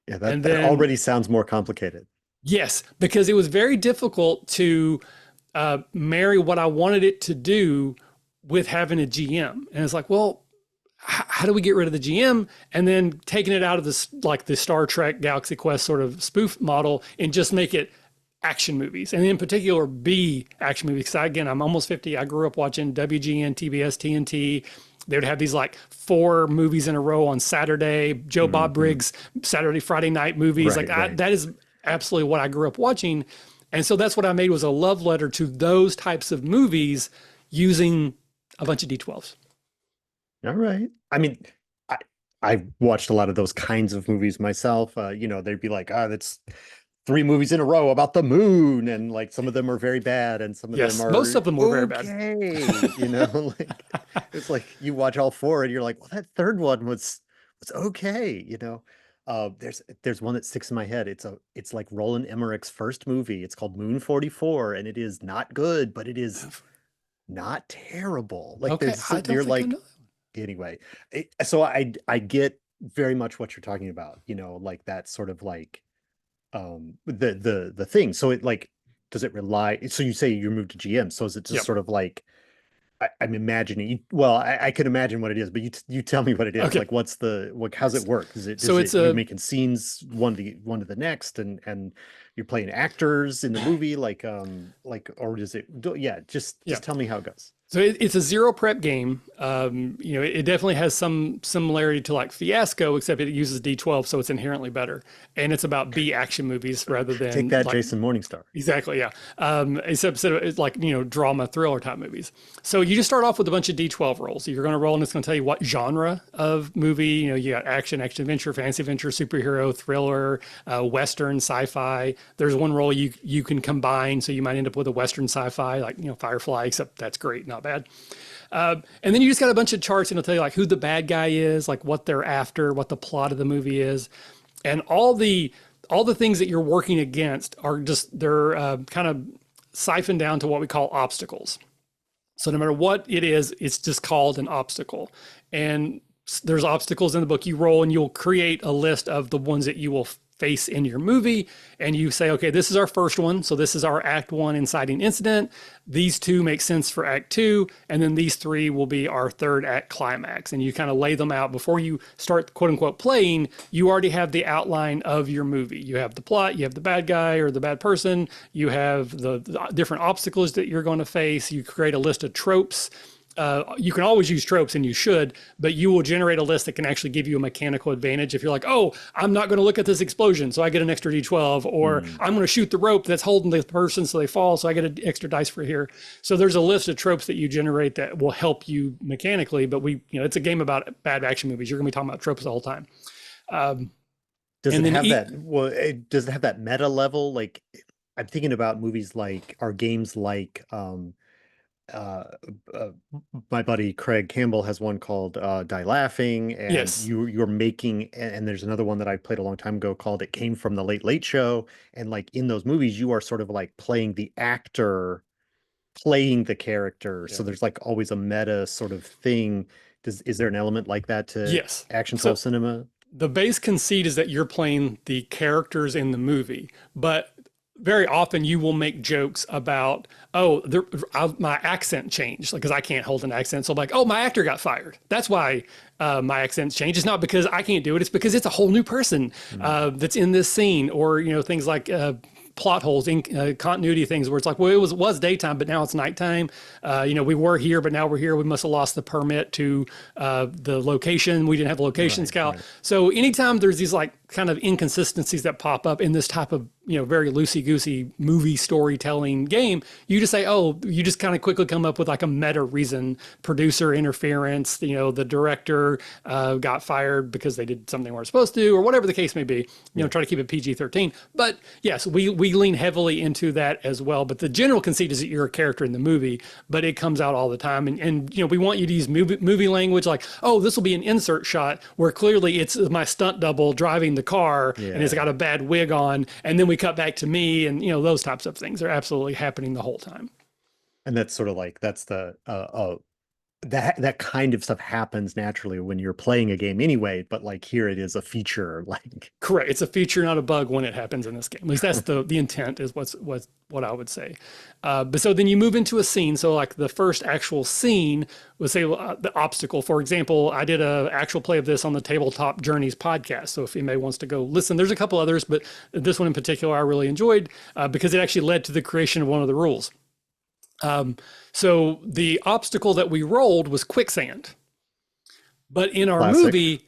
Yeah, And that then, already sounds more complicated. yes, because it was very difficult to marry what I wanted it to do with having a GM. And it's like, well, how do we get rid of the GM? And then taking it out of this, like the Star Trek Galaxy Quest sort of spoof model, and just make it action movies, and in particular B action movies. Because again, I'm almost 50. I grew up watching WGN, TBS, TNT. They would have these like 4 movies in a row on Saturday. Joe Bob Hmm. Briggs Saturday, Friday night movies. Right, right. That is absolutely what I grew up watching. And so that's what I made, was a love letter to those types of movies using a bunch of D12s. All right. I mean, I I watched a lot of those kinds of movies myself. They'd be like, that's 3 movies in a row about the moon, and like some of them are very bad, and some of them Yes, are most of them were very bad. okay. Like it's like you watch all 4 and you're like, well, that third one was okay. There's one that sticks in my head. It's like Roland Emmerich's first movie. It's called Moon 44, and it is not good, but it is not terrible. Like Okay, I don't you're think I like know. anyway. So I get very much what you're talking about. Like that sort of like the thing. So it like, does it rely? So you say you moved to GM. So is it just Yep. sort of like, I'm imagining? Well, I can imagine what it is, but you tell me what it is. Okay. Like, how's it work? So it's you a making scenes one to the next, and you're playing actors in the movie, or does it? Yeah, just yeah. tell me how it goes. So it's a zero prep game. It definitely has some similarity to like Fiasco, except it uses D12, so it's inherently better. And it's about B action movies rather than Take that, like, Jason Morningstar. exactly, yeah. Except it's like, drama thriller type movies. So you just start off with a bunch of D12 rolls. You're going to roll, and it's going to tell you what genre of movie. You got action adventure, fantasy adventure, superhero, thriller, Western, sci-fi. There's one roll you can combine, so you might end up with a Western sci-fi, like, Firefly, except that's great, not bad. And then you just got a bunch of charts, and it'll tell you like who the bad guy is, like what they're after, what the plot of the movie is, and all the things that you're working against are just, they're kind of siphoned down to what we call obstacles. So no matter what it is, it's just called an obstacle. And there's obstacles in the book. You roll and you'll create a list of the ones that you will face in your movie, and you say, okay, this is our first one, so this is our act 1 inciting incident. These 2 make sense for act 2, and then these 3 will be our third act climax. And you kind of lay them out before you start, quote unquote, playing. You already have the outline of your movie. You have the plot, you have the bad guy or the bad person, you have the different obstacles that you're going to face. You create a list of tropes. You can always use tropes, and you should, but you will generate a list that can actually give you a mechanical advantage. If you're like, oh, I'm not going to look at this explosion, so I get an extra D12, or I'm going to shoot the rope that's holding the person so they fall, so I get an extra dice for here. So there's a list of tropes that you generate that will help you mechanically, but it's a game about bad action movies. You're going to be talking about tropes the whole time. Does it have that? Well, does it have that meta level? Like, I'm thinking about movies games like uh, uh, my buddy Craig Campbell has one called Die Laughing, and Yes. you're making, and there's another one that I played a long time ago called It Came from the Late Late Show, and like in those movies you are sort of like playing the actor playing the character, so there's like always a meta sort of thing. Is there an element like that to Yes. action 12 cinema? The base conceit is that you're playing the characters in the movie, but very often you will make jokes about, oh, my accent changed because I can't hold an accent. So I'm like, oh, my actor got fired. That's why my accent's changed. It's not because I can't do it. It's because it's a whole new person that's in this scene, or things like plot holes in continuity things where it's like, well, it was daytime, but now it's nighttime. We were here, but now we're here. We must have lost the permit to the location. We didn't have a location scout. Right. So anytime there's these like kind of inconsistencies that pop up in this type of, very loosey-goosey movie storytelling game, you just say, oh, you just kind of quickly come up with like a meta reason, producer interference, the director got fired because they did something they weren't supposed to, or whatever the case may be, try to keep it PG-13. But yes, we lean heavily into that as well. But the general conceit is that you're a character in the movie, but it comes out all the time. And we want you to use movie language like, oh, this will be an insert shot where clearly it's my stunt double driving the car and it's got a bad wig on. And then we cut back to me, and those types of things are absolutely happening the whole time. And that's sort of like, that's the that kind of stuff happens naturally when you're playing a game anyway, but like here it is a feature. Like, correct, it's a feature, not a bug when it happens in this game. At least that's the intent, is what I would say. But so then you move into a scene. So like the first actual scene was, say, the obstacle. For example, I did a actual play of this on the Tabletop Journeys podcast. So if anybody wants to go listen, there's a couple others, but this one in particular I really enjoyed because it actually led to the creation of one of the rules. So the obstacle that we rolled was quicksand, but in our movie,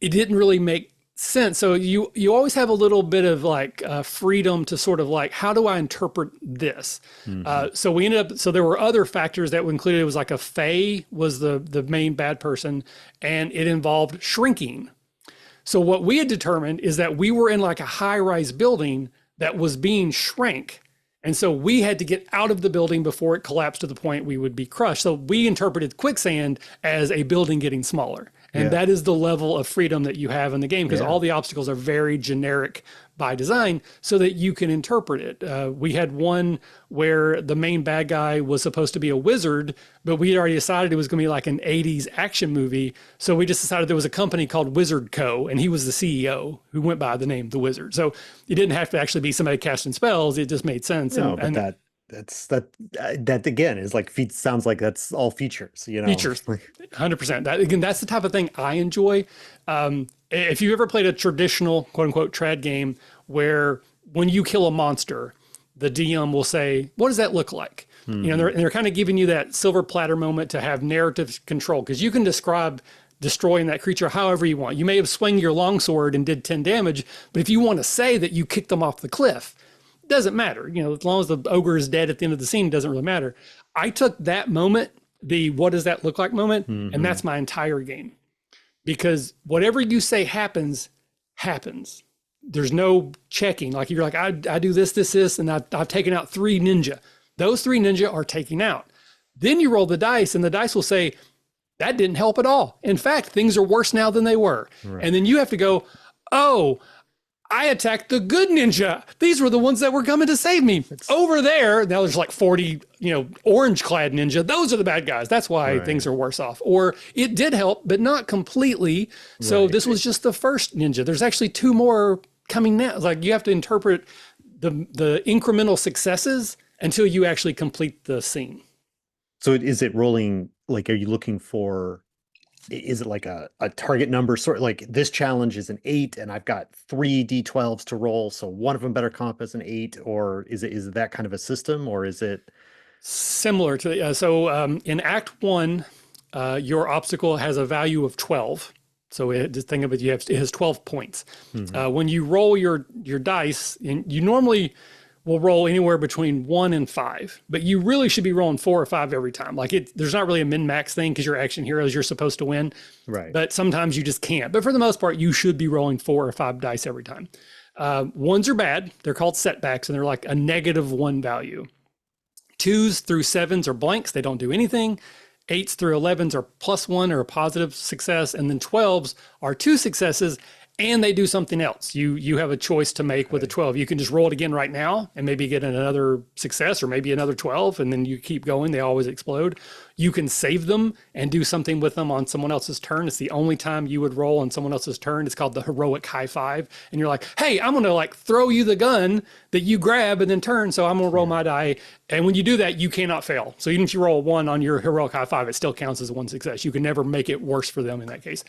it didn't really make sense. So you always have a little bit of like freedom to sort of like, how do I interpret this? So we ended up, so there were other factors that were included. It was like a fae was the main bad person, and it involved shrinking. So what we had determined is that we were in like a high-rise building that was being shrank. And so we had to get out of the building before it collapsed to the point we would be crushed. So we interpreted quicksand as a building getting smaller. And that is the level of freedom that you have in the game, because all the obstacles are very generic by design so that you can interpret it. We had one where the main bad guy was supposed to be a wizard, but we had already decided it was going to be like an 80s action movie. So we just decided there was a company called Wizard Co., and he was the CEO who went by the name The Wizard. So it didn't have to actually be somebody casting spells. It just made sense. No, but that again is like, sounds like that's all features, Features, 100%. That, again, that's the type of thing I enjoy. If you ever played a traditional quote unquote trad game where when you kill a monster, the DM will say, what does that look like? They're kind of giving you that silver platter moment to have narrative control, because you can describe destroying that creature however you want. You may have swung your longsword and did 10 damage, but if you want to say that you kicked them off the cliff, doesn't matter. As long as the ogre is dead at the end of the scene, it doesn't really matter. I took that moment, the what does that look like moment, and that's my entire game. Because whatever you say happens. There's no checking. Like you're like, I do this, and I've taken out 3 ninja. Those 3 ninja are taken out. Then you roll the dice, and the dice will say, that didn't help at all. In fact, things are worse now than they were. Right. And then you have to go, oh, I attacked the good ninja. These were the ones that were coming to save me. Over there, now there's like 40, orange-clad ninja. Those are the bad guys. That's why things are worse off. Or it did help, but not completely. So this was just the first ninja. There's actually 2 more coming now. Like you have to interpret the incremental successes until you actually complete the scene. So is it rolling, like, are you looking for... Is it like a target number, sort of like this challenge is an 8 and I've got 3 D12s to roll, so one of them better comp as an 8, or is it that kind of a system, or is it similar to in Act 1, your obstacle has a value of 12. So just think of it, it has 12 points. When you roll your dice, and you normally will roll anywhere between 1 and 5, but you really should be rolling 4 or 5 every time. Like there's not really a min-max thing because you're action heroes, you're supposed to win. Right. But sometimes you just can't. But for the most part, you should be rolling 4 or 5 dice every time. 1s are bad. They're called setbacks, and they're like a -1 value. 2s through 7s are blanks. They don't do anything. 8s through 11s are +1 or a positive success. And then 12s are 2 successes, and they do something else. You have a choice to make with a 12. You can just roll it again right now and maybe get another success, or maybe another 12, and then you keep going. They always explode. You can save them and do something with them on someone else's turn. It's the only time you would roll on someone else's turn. It's called the heroic high five. And you're like, hey, I'm going to like throw you the gun that you grab and then turn. So I'm going to roll my die. And when you do that, you cannot fail. So even if you roll a 1 on your heroic high five, it still counts as 1 success. You can never make it worse for them in that case.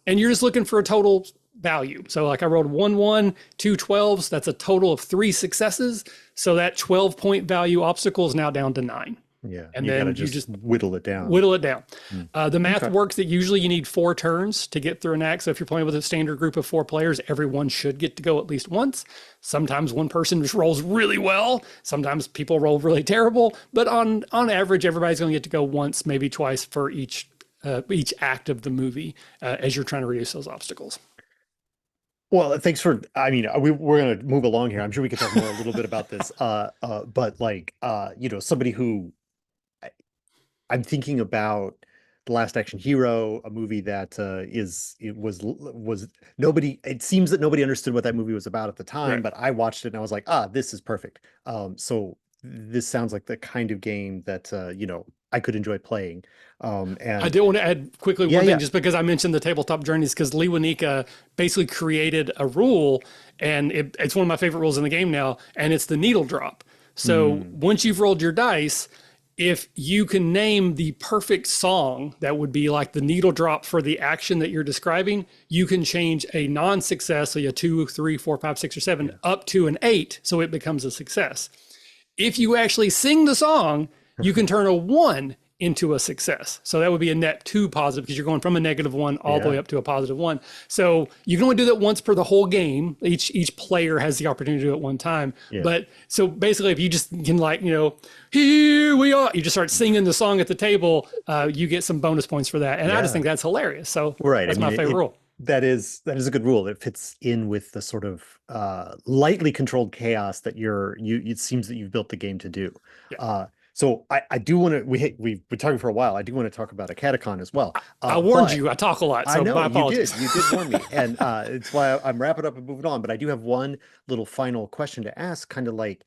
And you're just looking for a total value. So like I rolled 1-1, 2 12s. That's a total of 3 successes. So that 12-point value obstacle is now down to 9. Yeah. And You got to then you just just whittle it down. whittle it down. Mm. The math Okay. works that usually you need 4 turns to get through an act. So if you're playing with a standard group of 4 players, everyone should get to go at least once. Sometimes one person just rolls really well. Sometimes people roll really terrible. But on average, everybody's going to get to go once, maybe twice for each act of the movie as you're trying to reduce those obstacles. Well, thanks for, I mean, we're going to move along here. I'm sure we could talk more a little bit about this. But like, somebody who I'm thinking about The Last Action Hero, a movie that was nobody. It seems that nobody understood what that movie was about at the time, Right. but I watched it and I was like, this is perfect. So this sounds like the kind of game that I could enjoy playing. I And did want to add quickly yeah, one thing, yeah, just because I mentioned the tabletop journeys, because Lee Wanika basically created a rule, and it's one of my favorite rules in the game now, and it's the needle drop. So mm, once you've rolled your dice, if you can name the perfect song that would be like the needle drop for the action that you're describing, you can change a non-success, so a 2, 3, 4, 5, 6, or 7, yeah, up to an 8, so it becomes a success. If you actually sing the song, you can turn a 1 into a success. So that would be a net 2 positive, because you're going from a -1 all the way yeah, up to a +1. So you can only do that once per the whole game. Each player has the opportunity to do it one time. yeah. But so basically, if you just can, like, here we are, you just start singing the song at the table, you get some bonus points for that. And I just Yeah. think that's hilarious. So Right. I that's mean, my favorite rule. that is a good rule. It fits in with the sort of lightly controlled chaos that it seems that you've built the game to do. Yeah. So I do want to we've been talking for a while. I do want to talk about AcadeCon as well. I warned But you, I talk a lot. I So know my apologies. you did warn me, and it's why I'm wrapping up and moving on. But I do have one little final question to ask, kind of like,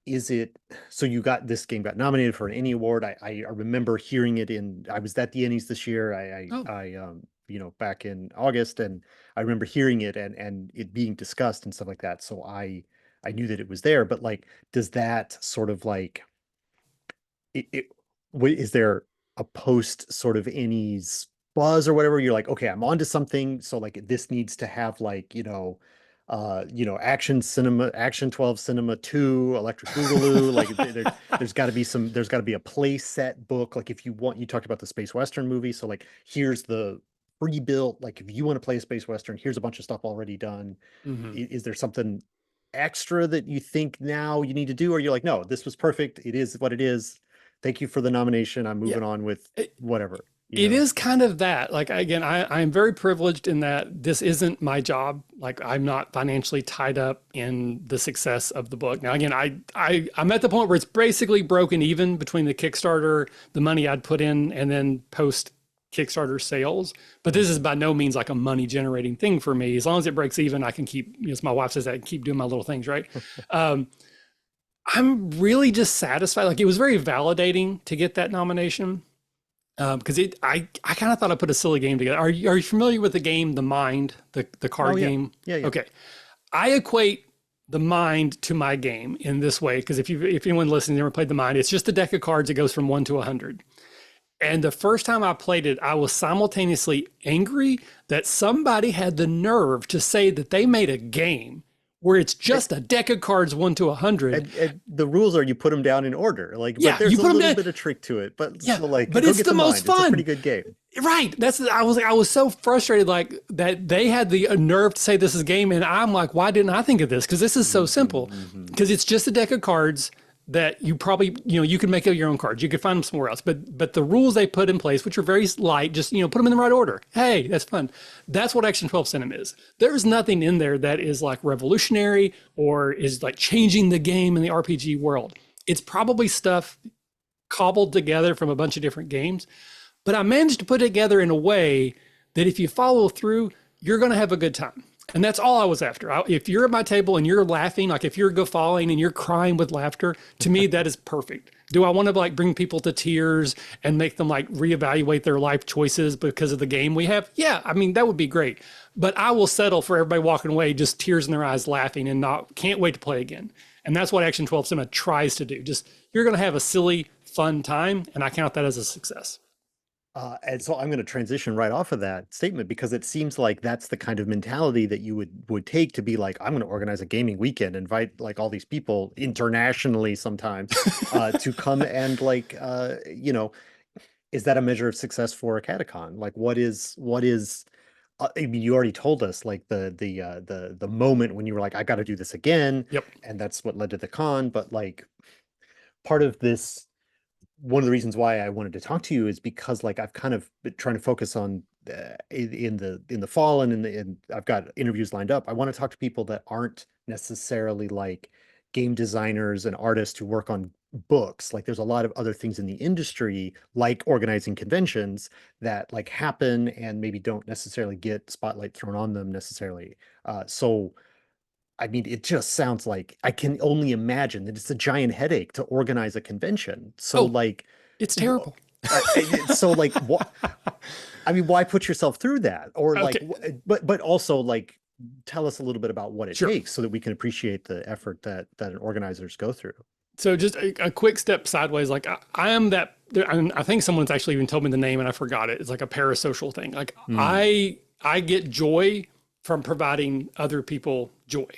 is it so you got this game got nominated for an Annie Award? I remember hearing it I was at the Annies this year. Oh, Back in August, and I remember hearing it and it being discussed and stuff like that. So I knew that it was there, but like, does that sort of like is there a post sort of Annie's buzz or whatever? You're like, okay, I'm onto something. So like this needs to have like, action 12 cinema 2 electric boogaloo, like there's got to be a play set book. Like if you talked about the space western movie, so like here's the pre-built, like if you want to play a space western, here's a bunch of stuff already done. mhm. Is there something extra that you think now you need to do, or you're like, no, this was perfect, it is what it is, thank you for the nomination, I'm Yeah. moving on with whatever, It is kind of that. Like, again, I'm very privileged in that this isn't my job. Like, I'm not financially tied up in the success of the book. Now, again, I'm at the point where it's basically broken even between the Kickstarter, the money I'd put in, and then post Kickstarter sales. But this is by no means like a money generating thing for me. As long as it breaks even, I can keep, as my wife says, I can keep doing my little things, right? I'm really just satisfied. Like, it was very validating to get that nomination. Because I kind of thought I put a silly game together. Are you familiar with the game, The Mind, the card Oh yeah, game? yeah. Okay, I equate the Mind to my game in this way, because if anyone listening never played The Mind, it's just a deck of cards that goes from 1 to 100. And the first time I played it, I was simultaneously angry that somebody had the nerve to say that they made a game where it's just a deck of cards 1 to 100. And the rules are you put them down in order, like, Yeah, but there's you a put them little down. bit of trick to it, but Yeah, so like, but go it's get the the most Mind, it's a pretty fun. good game. Right. I was so frustrated, like, that they had the nerve to say this is a game, and I'm like, why didn't I think of this? Because this is so simple. Hmm. Because it's just a deck of cards that you probably, you can make up your own cards. You could find them somewhere else. But the rules they put in place, which are very light, just, put them in the right order. Hey, that's fun. That's what Action 12 Cinema is. There's nothing in there that is like revolutionary or is like changing the game in the RPG world. It's probably stuff cobbled together from a bunch of different games. But I managed to put it together in a way that if you follow through, you're going to have a good time. And that's all I was after. If you're at my table and you're laughing, like if you're guffawing and you're crying with laughter, to me, that is perfect. Do I want to like bring people to tears and make them like reevaluate their life choices because of the game we have? Yeah, I mean, that would be great. But I will settle for everybody walking away, just tears in their eyes, laughing and can't wait to play again. And that's what Action 12 Cinema tries to do. Just, you're going to have a silly, fun time. And I count that as a success. And so I'm going to transition right off of that statement because it seems like that's the kind of mentality that you would take to be like, I'm going to organize a gaming weekend, invite like all these people internationally sometimes to come and like is that a measure of success for a catacon? Like what is I mean, you already told us like the moment when you were like, I got to do this again, Yep. and that's what led to the con. But like part of this, one of the reasons why I wanted to talk to you is because like I've kind of been trying to focus on in the fall and I've got interviews lined up. I want to talk to people that aren't necessarily like game designers and artists who work on books. Like there's a lot of other things in the industry, like organizing conventions that like happen and maybe don't necessarily get spotlight thrown on them necessarily. So I mean, it just sounds like I can only imagine that it's a giant headache to organize a convention. So Oh, like, it's terrible. so like, what? I mean, why put yourself through that? Or like, Okay, but also like, tell us a little bit about what it sure. takes so that we can appreciate the effort that an organizers go through. So just a quick step sideways. Like I am that. I think someone's actually even told me the name and I forgot it. It's like a parasocial thing. Like Hmm. I get joy from providing other people joy.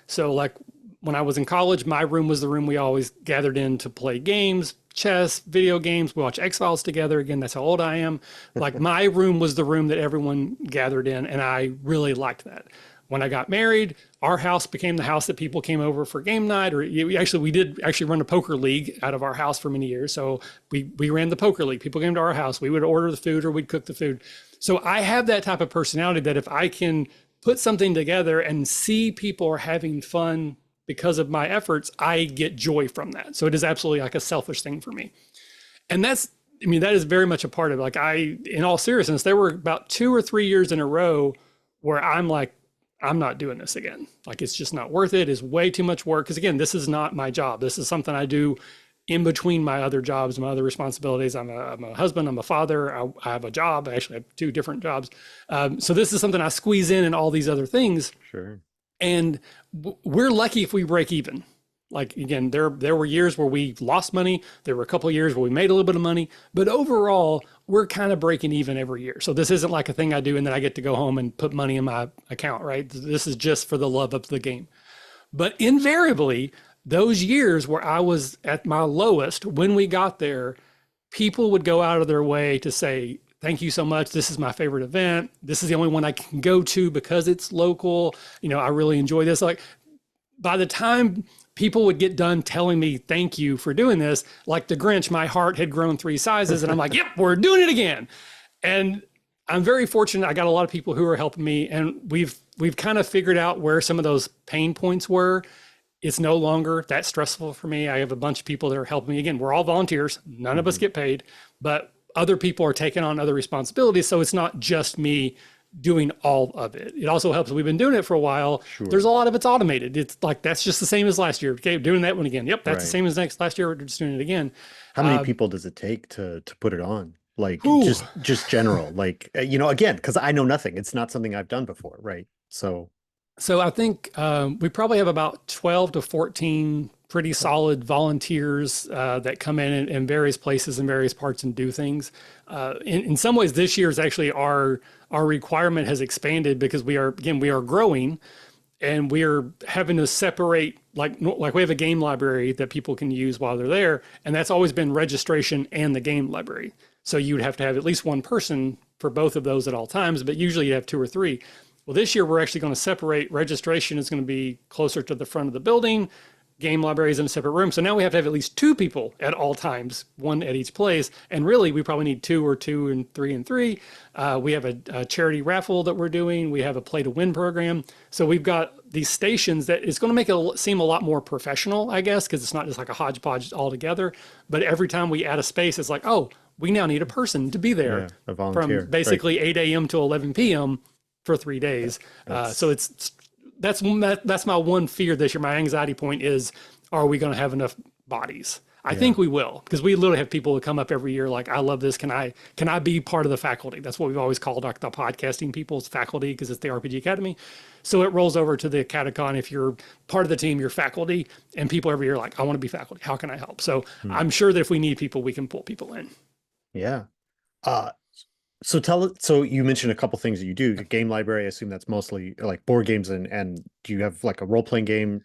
So like when I was in college, my room was the room we always gathered in to play games, chess, video games. We watch X-Files together. Again, that's how old I am. Like my room was the room that everyone gathered in, and I really liked that. When I got married, our house became the house that people came over for game night. Or we did actually run a poker league out of our house for many years. So we ran the poker league. People came to our house. We would order the food or we'd cook the food. So I have that type of personality that if I can put something together and see people are having fun because of my efforts, I get joy from that. So it is absolutely like a selfish thing for me. And I mean, that is very much a part of it. Like in all seriousness, there were about 2 or 3 years in a row where I'm like, I'm not doing this again. Like it's just not worth it. It's way too much work. Cause again, this is not my job. This is something I do in between my other jobs, my other responsibilities. I'm a husband, I'm a father, I have a job. I actually have two different jobs. So this is something I squeeze in and all these other things. Sure. And we're lucky if we break even. Like again, there were years where we lost money. There were a couple of years where we made a little bit of money, but overall, we're kind of breaking even every year. So this isn't like a thing I do and then I get to go home and put money in my account, right? This is just for the love of the game. But invariably, those years where I was at my lowest, when we got there, people would go out of their way to say, thank you so much. This is my favorite event. This is the only one I can go to because it's local. I really enjoy this. Like by the time people would get done telling me thank you for doing this, like the Grinch, my heart had grown 3 sizes and I'm like, yep, we're doing it again. And I'm very fortunate. I got a lot of people who are helping me and we've kind of figured out where some of those pain points were. It's no longer that stressful for me. I have a bunch of people that are helping me. Again, we're all volunteers. None of us Hmm. get paid, but other people are taking on other responsibilities. So it's not just me doing all of it. It also helps. We've been doing it for a while. There's Sure. a lot of it's automated. It's like that's just the same as last year. Okay, doing that one again. Yep, that's the Right. same as last year. We're just doing it again. How many Uh, people does it take to put it on? Like whew. just general, like again, because I know nothing. It's not something I've done before, right? So, So I think we probably have about 12 to 14 pretty solid volunteers that come in various places in various parts and do things. In some ways, this year is actually our requirement has expanded because we are growing and we are having to separate like we have a game library that people can use while they're there, and that's always been registration and the game library. So you would have to have at least one person for both of those at all times, but usually you have two or three. Well, this year we're actually going to separate. Registration is going to be closer to the front of the building. Game library is in a separate room. So now we have to have at least two people at all times, one at each place. And really, we probably need two or two and three. We have a charity raffle that we're doing. We have a play to win program. So we've got these stations that it's going to make it seem a lot more professional, I guess, because it's not just like a hodgepodge all together. But every time we add a space, it's like, oh, we now need a person to be there yeah, a from volunteer, right? basically 8 a.m. to 11 p.m. for 3 days. So That's it's that's my one fear this year. My anxiety point is, are we going to have enough bodies? I yeah, think we will because we literally have people who come up every year like, I love this. Can I be part of the faculty? That's what we've always called like the podcasting people's faculty because it's the RPG Academy. So it rolls over to the AcadeCon. If you're part of the team, you're faculty, and people every year are like, I want to be faculty. How can I help? So hmm, I'm sure that if we need people, we can pull people in. yeah. So so you mentioned a couple things that you do. Your game library, I assume that's mostly like board games, and do you have like a role-playing game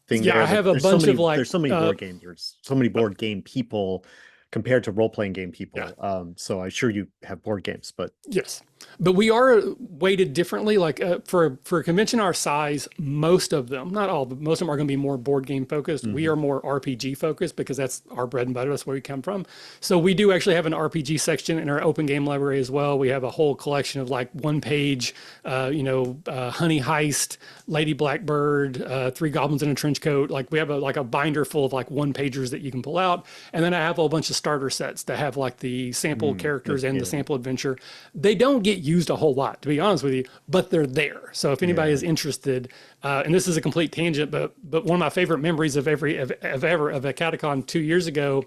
thing Yeah, I there? have a bunch of like, There's so many board games, there's so many board game people compared to role-playing game yeah. people. So I'm sure you have board games, but Yes, but we are weighted differently. Like for a convention our size, most of them, not all, but most of them are going to be more board game focused. We mhm. are more RPG focused because that's our bread and butter. That's where we come from. So we do actually have an RPG section in our open game library as well. We have a whole collection of like one page, Honey Heist, Lady Blackbird, Three Goblins in a Trench Coat. Like we have a binder full of like one pagers that you can pull out, and then I have a whole bunch of starter sets that have like the sample characters and the Yeah, sample adventure. They don't get used a whole lot, to be honest with you, but they're there. So if anybody yeah. is interested, and this is a complete tangent, but one of my favorite memories of a catacon 2 years ago.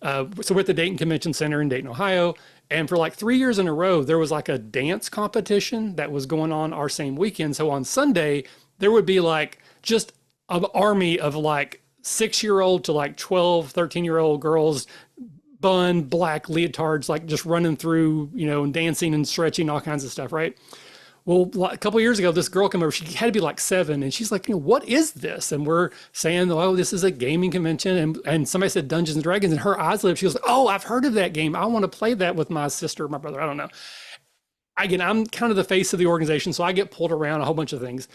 So we're at the Dayton Convention Center in Dayton, Ohio, and for like 3 years in a row, there was like a dance competition that was going on our same weekend. So on Sunday, there would be like just an army of like 6-year-old to like 12, 13-year-old girls, bun, black leotards, like just running through, and dancing and stretching, all kinds of stuff, right? Well, a couple of years ago, this girl came over. She had to be like 7, and she's like, "What is this?" And we're saying, "Oh, this is a gaming convention." And somebody said Dungeons and Dragons, and her eyes lit up. She was like, "Oh, I've heard of that game. I want to play that with my sister, or my brother. I don't know." Again, I'm kind of the face of the organization, so I get pulled around a whole bunch of things.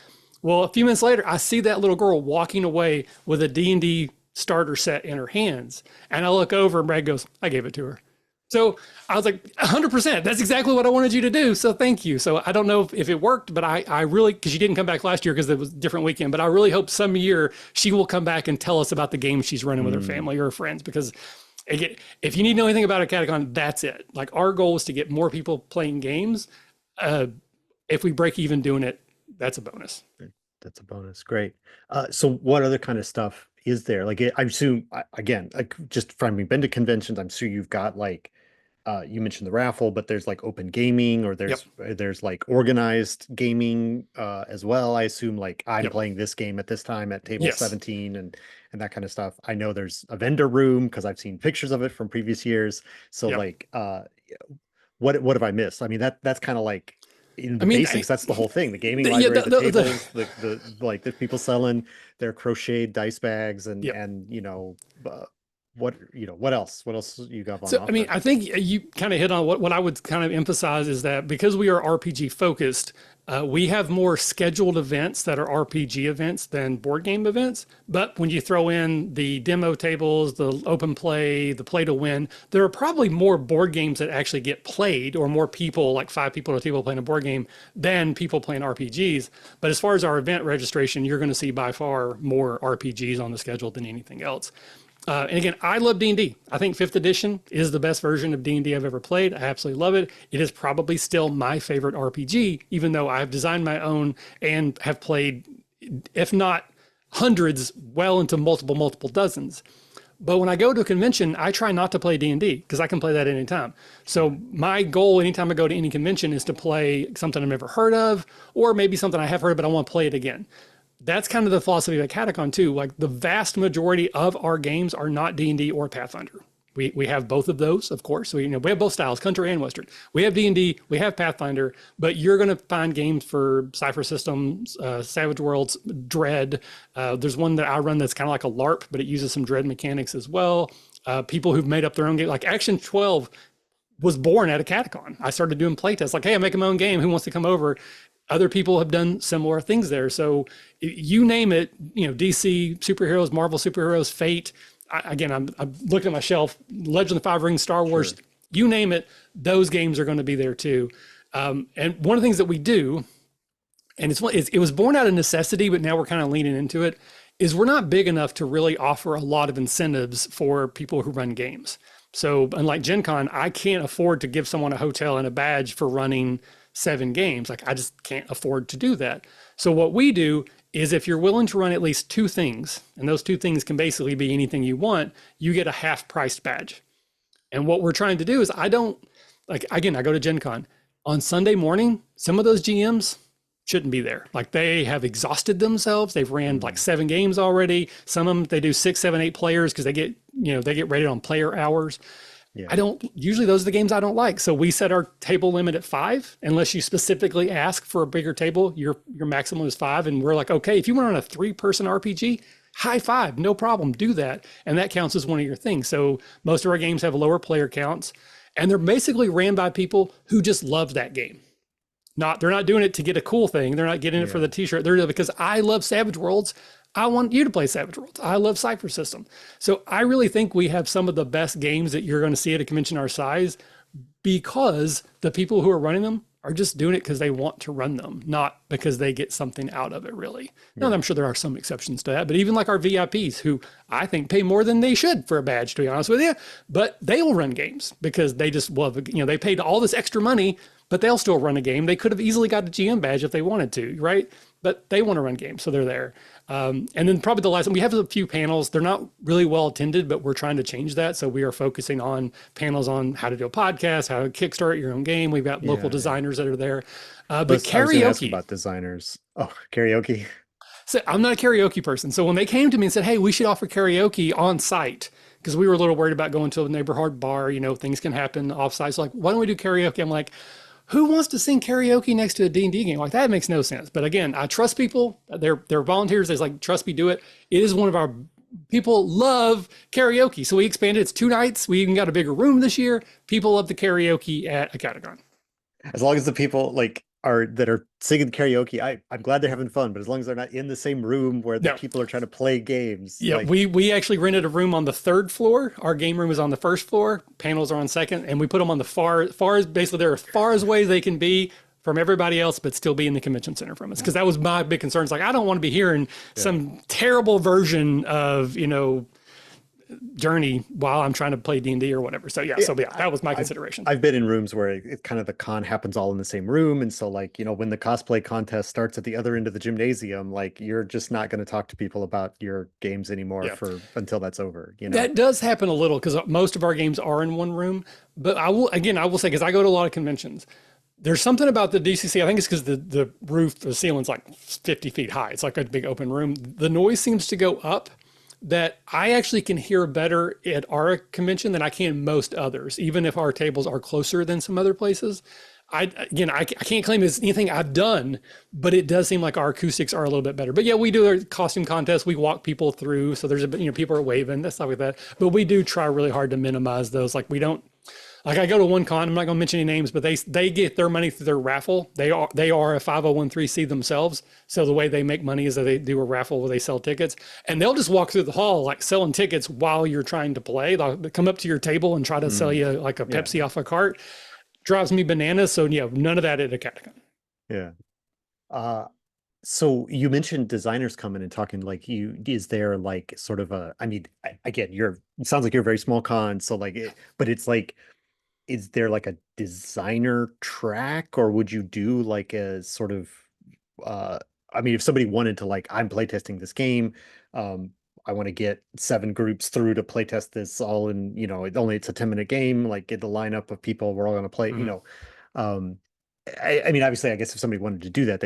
Well, a few minutes later, I see that little girl walking away with a D&D starter set in her hands, and I look over, and Brad goes, "I gave it to her." So I was like, 100%. That's exactly what I wanted you to do. So thank you. So I don't know if it worked, but I really, because she didn't come back last year because it was a different weekend, but I really hope some year she will come back and tell us about the game she's running with her family or her friends. Because again, if you need to know anything about a catacon, that's it. Like our goal is to get more people playing games. If we break even doing it, that's a bonus. That's a bonus. Great. So what other kind of stuff is there? Like, I assume, again, like just from having been to conventions, I'm sure you've got like, you mentioned the raffle, but there's like open gaming, or Yep. there's like organized gaming as well. I assume like I'm Yep. playing this game at this time at table Yes. 17 and that kind of stuff. I know there's a vendor room because I've seen pictures of it from previous years. So Yep. like, what have I missed? I mean, that's kind of like in I the mean, basics, that's the whole thing. The gaming yeah, library, the tables, the like the people selling their crocheted dice bags yep. and what else? What else you got on So, I mean, offer? I think you kind of hit on what I would kind of emphasize is that because we are RPG focused, we have more scheduled events that are RPG events than board game events. But when you throw in the demo tables, the open play, the play to win, there are probably more board games that actually get played, or more people, like 5 people at a table playing a board game, than people playing RPGs. But as far as our event registration, you're going to see by far more RPGs on the schedule than anything else. And again, I love D&D. I think 5th edition is the best version of D&D I've ever played. I absolutely love it. It is probably still my favorite RPG, even though I have designed my own and have played, if not hundreds, well into multiple dozens. But when I go to a convention, I try not to play D&D because I can play that at any time. So my goal anytime I go to any convention is to play something I've never heard of, or maybe something I have heard, but I want to play it again. That's kind of the philosophy of catacon too. Like the vast majority of our games are not D&D or Pathfinder. We have both of those, of course. We have both styles, country and Western. We have D&D, we have Pathfinder, but you're going to find games for Cypher Systems, Savage Worlds, Dread. There's one that I run that's kind of like a LARP, but it uses some Dread mechanics as well. People who've made up their own game, like Action 12 was born at a catacon. I started doing playtests, like, hey, I'm making my own game. Who wants to come over? Other people have done similar things there. So you name it, DC superheroes, Marvel superheroes, Fate. I'm looking at my shelf, Legend of the Five Rings, Star Wars, sure. You name it, those games are going to be there too. And one of the things that we do, and it was born out of necessity, but now we're kind of leaning into it, is we're not big enough to really offer a lot of incentives for people who run games. So unlike Gen Con, I can't afford to give someone a hotel and a badge for running 7 games. Like I just can't afford to do that. So what we do is if you're willing to run at least 2 things, and those 2 things can basically be anything you want, you get a half-priced badge. And what we're trying to do is I go to Gen Con. On Sunday morning, some of those GMs shouldn't be there. Like they have exhausted themselves. They've ran like 7 games already. Some of them, they do 6, 7, 8 players because they get rated on player hours. Yeah. I don't usually those are the games I don't like. So we set our table limit at 5, unless you specifically ask for a bigger table. Your maximum is 5, and we're like, okay, if you want on a 3-person RPG, high five, no problem, do that, and that counts as one of your things. So most of our games have lower player counts, and they're basically ran by people who just love that game. They're not doing it to get a cool thing. They're not getting it for Yeah. the t-shirt. They're doing it because I love Savage Worlds. I want you to play Savage Worlds. I love Cypher System. So I really think we have some of the best games that you're going to see at a convention our size, because the people who are running them are just doing it because they want to run them, not because they get something out of it, really. Now, Yeah. I'm sure there are some exceptions to that, but even like our VIPs, who I think pay more than they should for a badge, to be honest with you, but they will run games because they just love, they paid all this extra money, but they'll still run a game. They could have easily got a GM badge if they wanted to, right? But they want to run games, so they're there. And then probably the last one, we have a few panels. They're not really well attended, but we're trying to change that. So we are focusing on panels on how to do a podcast, how to kickstart your own game. We've got local designers that are there. But I was gonna ask karaoke. about designers. Oh, karaoke. So I'm not a karaoke person. So when they came to me and said, hey, we should offer karaoke on site, because we were a little worried about going to a neighborhood bar, things can happen off site. So like, why don't we do karaoke? I'm like, who wants to sing karaoke next to a D&D game? Like, that makes no sense. But again, I trust people. They're volunteers. They're like, trust me, do it. It is one of our people love karaoke. So we expanded. It's 2 nights. We even got a bigger room this year. People love the karaoke at AcadeCon. As long as the people like are singing karaoke, I'm glad they're having fun, but as long as they're not in the same room where the No. people are trying to play games. Yeah, like, we actually rented a room on the 3rd floor. Our game room is on the 1st floor. Panels are on 2nd, and we put them on the far as basically they're as far as way they can be from everybody else, but still be in the convention center from us. Because that was my big concern. It's like, I don't want to be hearing some terrible version of Journey while I'm trying to play D&D or whatever. So yeah, that was my consideration. I've been in rooms where it kind of the con happens all in the same room, and so like when the cosplay contest starts at the other end of the gymnasium, like you're just not going to talk to people about your games anymore until that's over. That does happen a little because most of our games are in one room. But I will say, because I go to a lot of conventions, there's something about the DCC. I think it's because the roof, the ceiling's like 50 feet high. It's like a big open room. The noise seems to go up, that I actually can hear better at our convention than I can most others, even if our tables are closer than some other places. I can't claim it's anything I've done, but it does seem like our acoustics are a little bit better. But yeah, we do our costume contest. We walk people through. So there's people are waving, stuff like that. But we do try really hard to minimize those. Like, we don't, like, I go to one con, I'm not going to mention any names, but they get their money through their raffle. They are a 501(c) themselves. So the way they make money is that they do a raffle where they sell tickets, and they'll just walk through the hall like selling tickets while you're trying to play. They'll come up to your table and try to sell you like a Pepsi off a cart. Drives me bananas. So yeah, none of that at AcadeCon. Yeah. So you mentioned designers coming and talking, like, is there like sort of again, it sounds like you're a very small con. So like, but it's like, is there like a designer track, or would you do like a sort of, if somebody wanted to, like, I'm playtesting this game, I want to get 7 groups through to playtest this all in, it's a 10-minute game, like get the lineup of people, we're all going to play, obviously, I guess if somebody wanted to do that,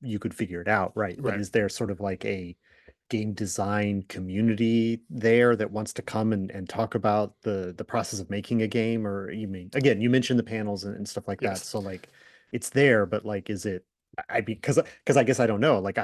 you could figure it out, right? But is there sort of like a game design community there that wants to come and talk about the process of making a game? Or you mentioned the panels and stuff like that. So like, it's there, but like, is it, because I guess I don't know, like,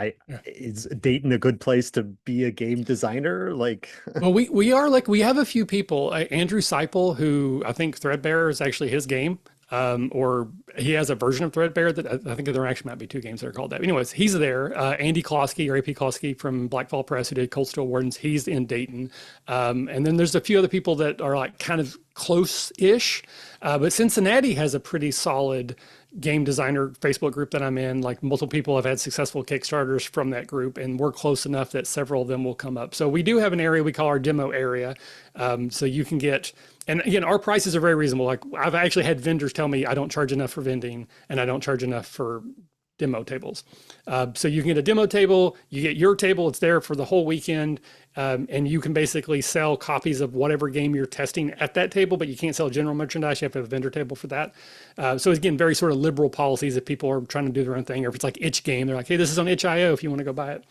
is Dayton a good place to be a game designer? Like, well, we have a few people, Andrew Seipel, who I think Threadbare is actually his game. Or he has a version of Threadbare that I think there actually might be 2 games that are called that. Anyways, he's there. Andy Klosky, or AP Klosky from Blackfall Press, who did Cold Steel Wardens, he's in Dayton. And then there's a few other people that are like kind of close-ish. But Cincinnati has a pretty solid game designer Facebook group that I'm in. Like, multiple people have had successful Kickstarters from that group, and we're close enough that several of them will come up. So we do have an area we call our demo area. So you can get, and again, our prices are very reasonable. Like, I've actually had vendors tell me I don't charge enough for vending and I don't charge enough for demo tables. So you can get a demo table, you get your table, it's there for the whole weekend, and you can basically sell copies of whatever game you're testing at that table, but you can't sell general merchandise. You have to have a vendor table for that. So again, very sort of liberal policies if people are trying to do their own thing, or if it's like itch game, they're like, hey, this is on itch.io if you want to go buy it.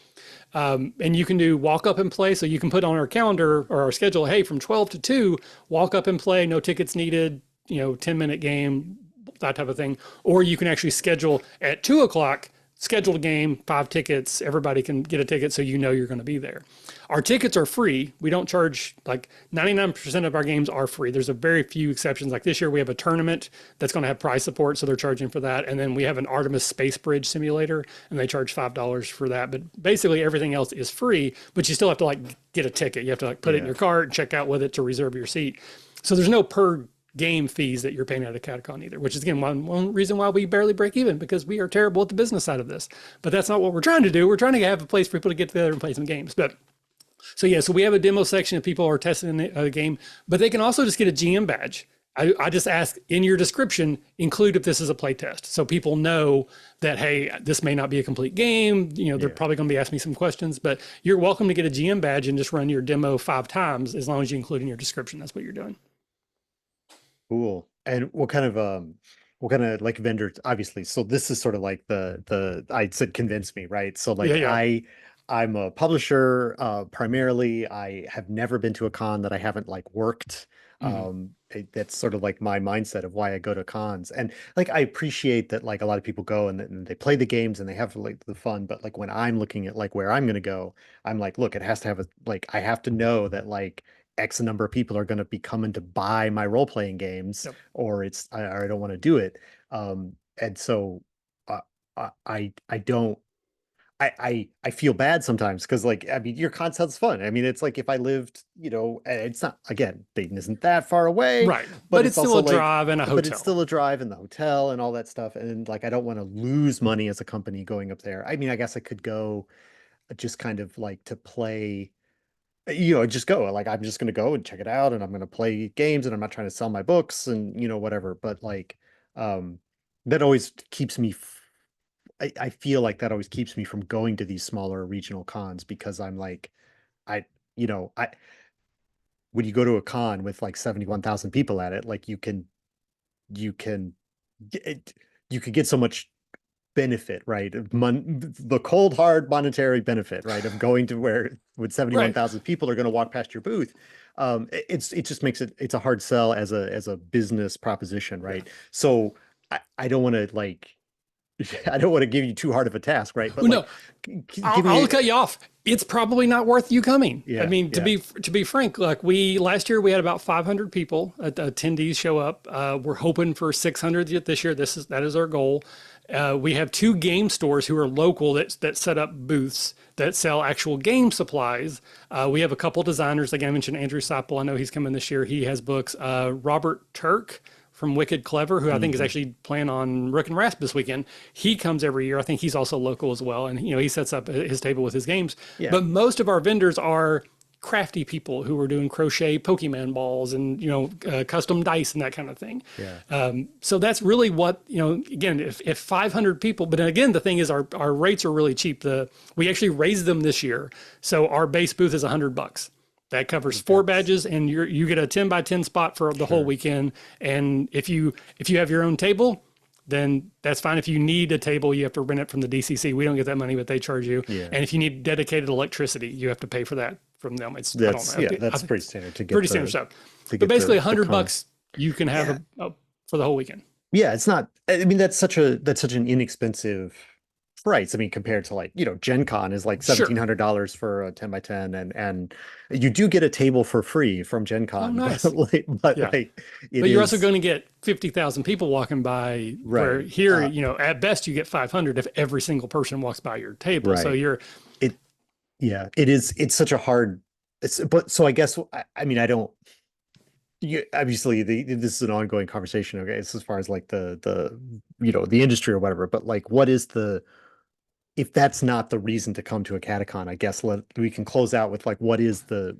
And you can do walk up and play. So you can put on our calendar or our schedule, hey, from 12 to 2, walk up and play, no tickets needed, 10-minute game, that type of thing. Or you can actually schedule at 2 o'clock, schedule a game, 5 tickets, everybody can get a ticket so you're going to be there. Our tickets are free. We don't charge, like 99% of our games are free. There's a very few exceptions. Like this year we have a tournament that's going to have prize support, so they're charging for that. And then we have an Artemis Space Bridge simulator, and they charge $5 for that. But basically everything else is free, but you still have to like get a ticket. You have to like put it in your cart and check out with it to reserve your seat. So there's no per game fees that you're paying at AcadeCon either, which is again one reason why we barely break even, because we are terrible at the business side of this. But that's not what we're trying to do. We're trying to have a place for people to get together and play some games. But so we have a demo section if people are testing a game, but they can also just get a GM badge. I just ask in your description, include if this is a play test, so people know that, hey, this may not be a complete game. They're probably going to be asking me some questions, but you're welcome to get a GM badge and just run your demo 5 times as long as you include in your description. That's what you're doing. Cool. And what kind of like vendors, obviously, so this is sort of like the I said convince me, right? So like I'm a publisher primarily. I have never been to a con that I haven't like worked. That's sort of like my mindset of why I go to cons. And like I appreciate that like a lot of people go and they play the games and they have like the fun, but like when I'm looking at like where I'm going to go, I'm like, look, it has to have I have to know that like X number of people are going to be coming to buy my role-playing games, or I don't want to do it. And so I don't. I feel bad sometimes because like I mean your con sounds fun. I mean it's like if I lived, it's not, again, Dayton isn't that far away, right? But it's still a drive and a hotel. But it's still a drive and the hotel and all that stuff. And like I don't want to lose money as a company going up there. I mean I guess I could go just kind of like to play, just go. Like I'm just gonna go and check it out and I'm gonna play games and I'm not trying to sell my books and whatever. But like that always keeps me I feel like that always keeps me from going to these smaller regional cons because I'm like, I, I, when you go to a con with like 71,000 people at it, like you can you could get so much benefit, right? The cold, hard monetary benefit, right? Of going to where with 71,000 people are going to walk past your booth. It just makes it's a hard sell as a business proposition, right? So I don't want to like, I don't want to give you too hard of a task, right? But no, I'll cut you off. It's probably not worth you coming. Yeah, I mean, to be frank, like last year we had about 500 people attendees show up. We're hoping for 600 this year. That is our goal. We have 2 game stores who are local that set up booths that sell actual game supplies. We have a couple designers. Like I mentioned, Andrew Seipel. I know he's coming this year. He has books. Robert Turk from Wicked Clever, who I think is actually playing on Rook and Rasp this weekend. He comes every year. I think he's also local as well. And, he sets up his table with his games. Yeah. But most of our vendors are crafty people who are doing crochet Pokemon balls and, custom dice and that kind of thing. Yeah. So that's really what, again, if 500 people, but again, the thing is our rates are really cheap. We actually raised them this year. So our base booth is $100. That covers 4 badges, and you get a 10 by 10 spot for the whole weekend. And if you have your own table, then that's fine. If you need a table, you have to rent it from the DCC. We don't get that money, but they charge you. Yeah. And if you need dedicated electricity, you have to pay for that from them. That's pretty standard to get. Pretty standard stuff. But basically, $100 you can have for the whole weekend. Yeah, it's not. I mean, that's such an inexpensive price. I mean, compared to like, Gen Con is like $1,700 for a 10 by 10 and you do get a table for free from Gen Con. Oh, nice. but you're also going to get 50,000 people walking by, right? Where here, at best you get 500 if every single person walks by your table. Right. So it's such a hard, so I guess, I mean, I don't, obviously this is an ongoing conversation. Okay. It's as far as like the industry or whatever, but like, what is if that's not the reason to come to a catacon, I guess we can close out with like what is the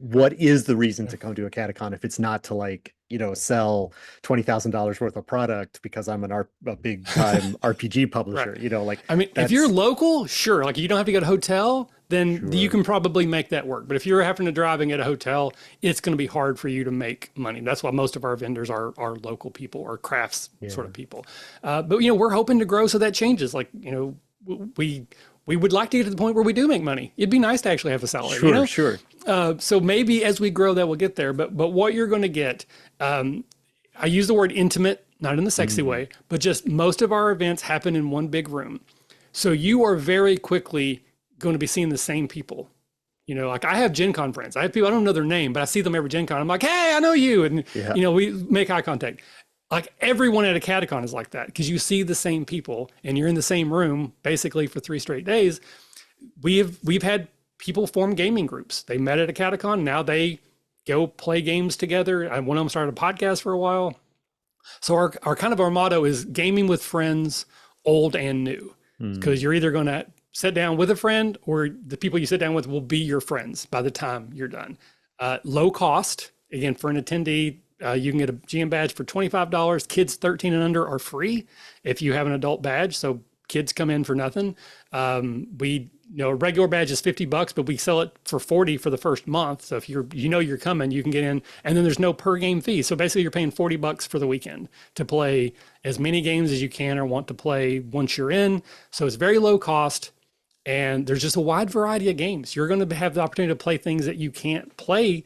reason to come to a catacon if it's not to like, sell $20,000 worth of product because I'm a big time RPG Right. publisher, like I mean, if you're that's local, sure. Like you don't have to get a hotel, then you sure. can probably make that work. But if you're having to drive and get a hotel, it's going to be hard for you to make money. That's why most of our vendors are local people or crafts sort Yeah. of people. But we're hoping to grow so that changes. Like we would like to get to the point where we do make money. It'd be nice to actually have a salary. Sure, sure. So maybe as we grow that we'll get there. But what you're going to get, I use the word intimate, not in the sexy way, but just most of our events happen in one big room. So you are very quickly going to be seeing the same people. Like I have Gen Con friends. I have people, I don't know their name, but I see them every Gen Con. I'm like, hey, I know you. And, Yeah. we make eye contact. Like everyone at AcadeCon is like that because you see the same people and you're in the same room basically for 3 straight days. We've had people form gaming groups. They met at AcadeCon. Now they go play games together. One of them started a podcast for a while. So our kind of our motto is gaming with friends, old and new, because you're either going to sit down with a friend or the people you sit down with will be your friends by the time you're done. Low cost. Again, for an attendee, you can get a GM badge for $25. Kids 13 and under are free if you have an adult badge. So kids come in for nothing. A regular badge is $50, but we sell it for 40 for the first month. So if you're coming, you can get in, and then there's no per game fee. So basically you're paying $40 for the weekend to play as many games as you can or want to play once you're in. So it's very low cost. And there's just a wide variety of games. You're going to have the opportunity to play things that you can't play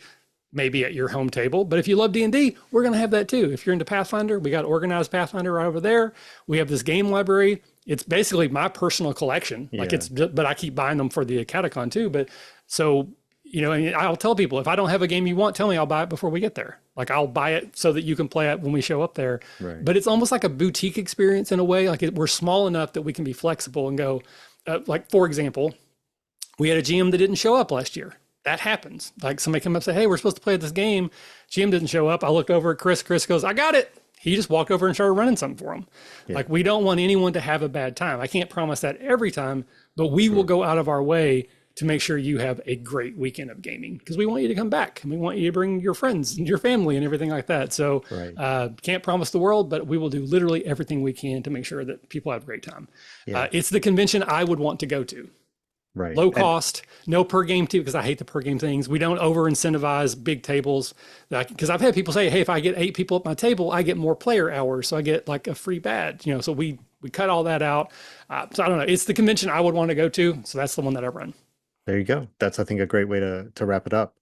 maybe at your home table. But if you love D&D, we're going to have that too. If you're into Pathfinder, we got organized Pathfinder right over there. We have this game library. It's basically my personal collection. Yeah. But I keep buying them for the AcadeCon too. But so, and I'll tell people, if I don't have a game you want, tell me, I'll buy it before we get there. Like I'll buy it so that you can play it when we show up there. Right. But it's almost like a boutique experience in a way. Like we're small enough that we can be flexible and go, like, for example, we had a GM that didn't show up last year. That happens. Like somebody come up and say, hey, we're supposed to play this game. GM didn't show up. I looked over at Chris. Chris goes, I got it. He just walked over and started running something for him. Yeah. Like we don't want anyone to have a bad time. I can't promise that every time, but we will go out of our way to make sure you have a great weekend of gaming because we want you to come back and we want you to bring your friends and your family and everything like that. So can't promise the world, but we will do literally everything we can to make sure that people have a great time. Yeah. It's the convention I would want to go to. Right. Low cost, no per game too, because I hate the per game things. We don't over incentivize big tables. Because I've had people say, hey, if I get 8 people at my table, I get more player hours. So I get like a free badge, so we cut all that out. So I don't know. It's the convention I would want to go to. So that's the one that I run. There you go. That's, I think, a great way to wrap it up.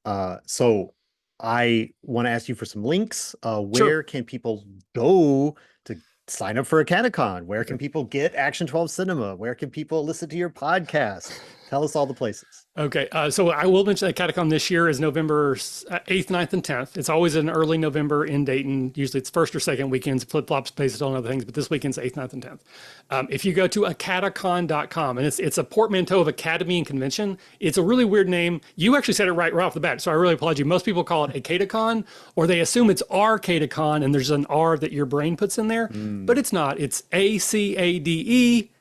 So I want to ask you for some links. Where can people go to sign up for a AcadeCon? Where can people get Action 12 Cinema? Where can people listen to your podcast? Tell us all the places. Okay, so I will mention that AcadeCon this year is November 8th, 9th, and 10th. It's always in early November in Dayton. Usually it's first or second weekends, flip-flops based on other things, but this weekend's 8th, 9th, and 10th. If you go to acadecon.com, and it's a portmanteau of Academy and Convention, it's a really weird name. You actually said it right off the bat, so I really applaud you. Most people call it AcadeCon, or they assume it's AcadeCon, and there's an R that your brain puts in there, but it's not. It's AcadeCon.com.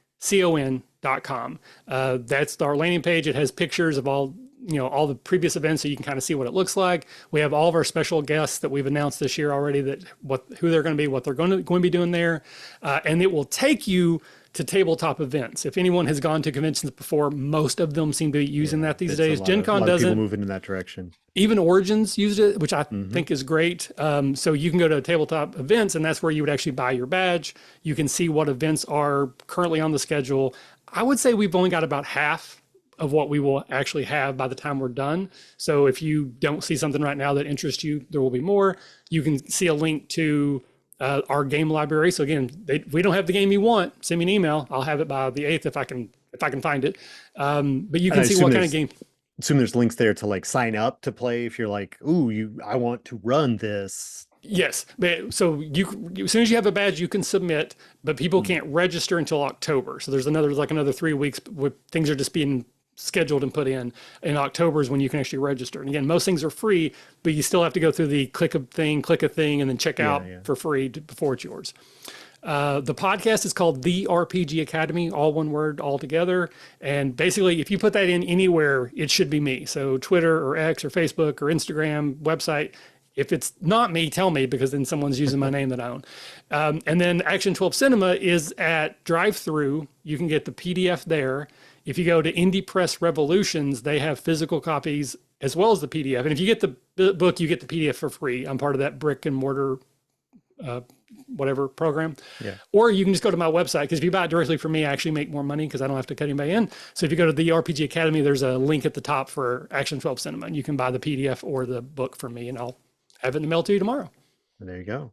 That's our landing page. It has pictures of all the previous events, so you can kind of see what it looks like. We have all of our special guests that we've announced this year already, who they're going to be, what they're going to be doing there, and it will take you to tabletop events. If anyone has gone to conventions before, most of them seem to be using that these days. Gen Con doesn't. People moving in that direction. Even Origins used it, which I think is great. So you can go to tabletop events, and that's where you would actually buy your badge. You can see what events are currently on the schedule. I would say we've only got about half of what we will actually have by the time we're done. So if you don't see something right now that interests you, there will be more. You can see a link to our game library. So again, we don't have the game you want, send me an email. I'll have it by the 8th if I can find it. But you can see what kind of game. Assume there's links there to like sign up to play if you're like, ooh, I want to run this. Yes. So as soon as you have a badge, you can submit, but people can't register until October. So there's another 3 weeks where things are just being scheduled and put in October is when you can actually register. And again, most things are free, but you still have to go through the click a thing, and then check out for free before it's yours. The podcast is called The RPG Academy, all one word, all together. And basically, if you put that in anywhere, it should be me. So Twitter or X or Facebook or Instagram, website. If it's not me, tell me, because then someone's using my name that I own. And then Action 12 Cinema is at Drive-Thru. You can get the PDF there. If you go to Indie Press Revolutions, they have physical copies as well as the PDF. And if you get the book, you get the PDF for free. I'm part of that brick and mortar whatever program. Yeah. Or you can just go to my website, because if you buy it directly from me, I actually make more money because I don't have to cut anybody in. So if you go to the RPG Academy, there's a link at the top for Action 12 Cinema, and you can buy the PDF or the book from me, and I'll have it in the mail to you tomorrow. There you go.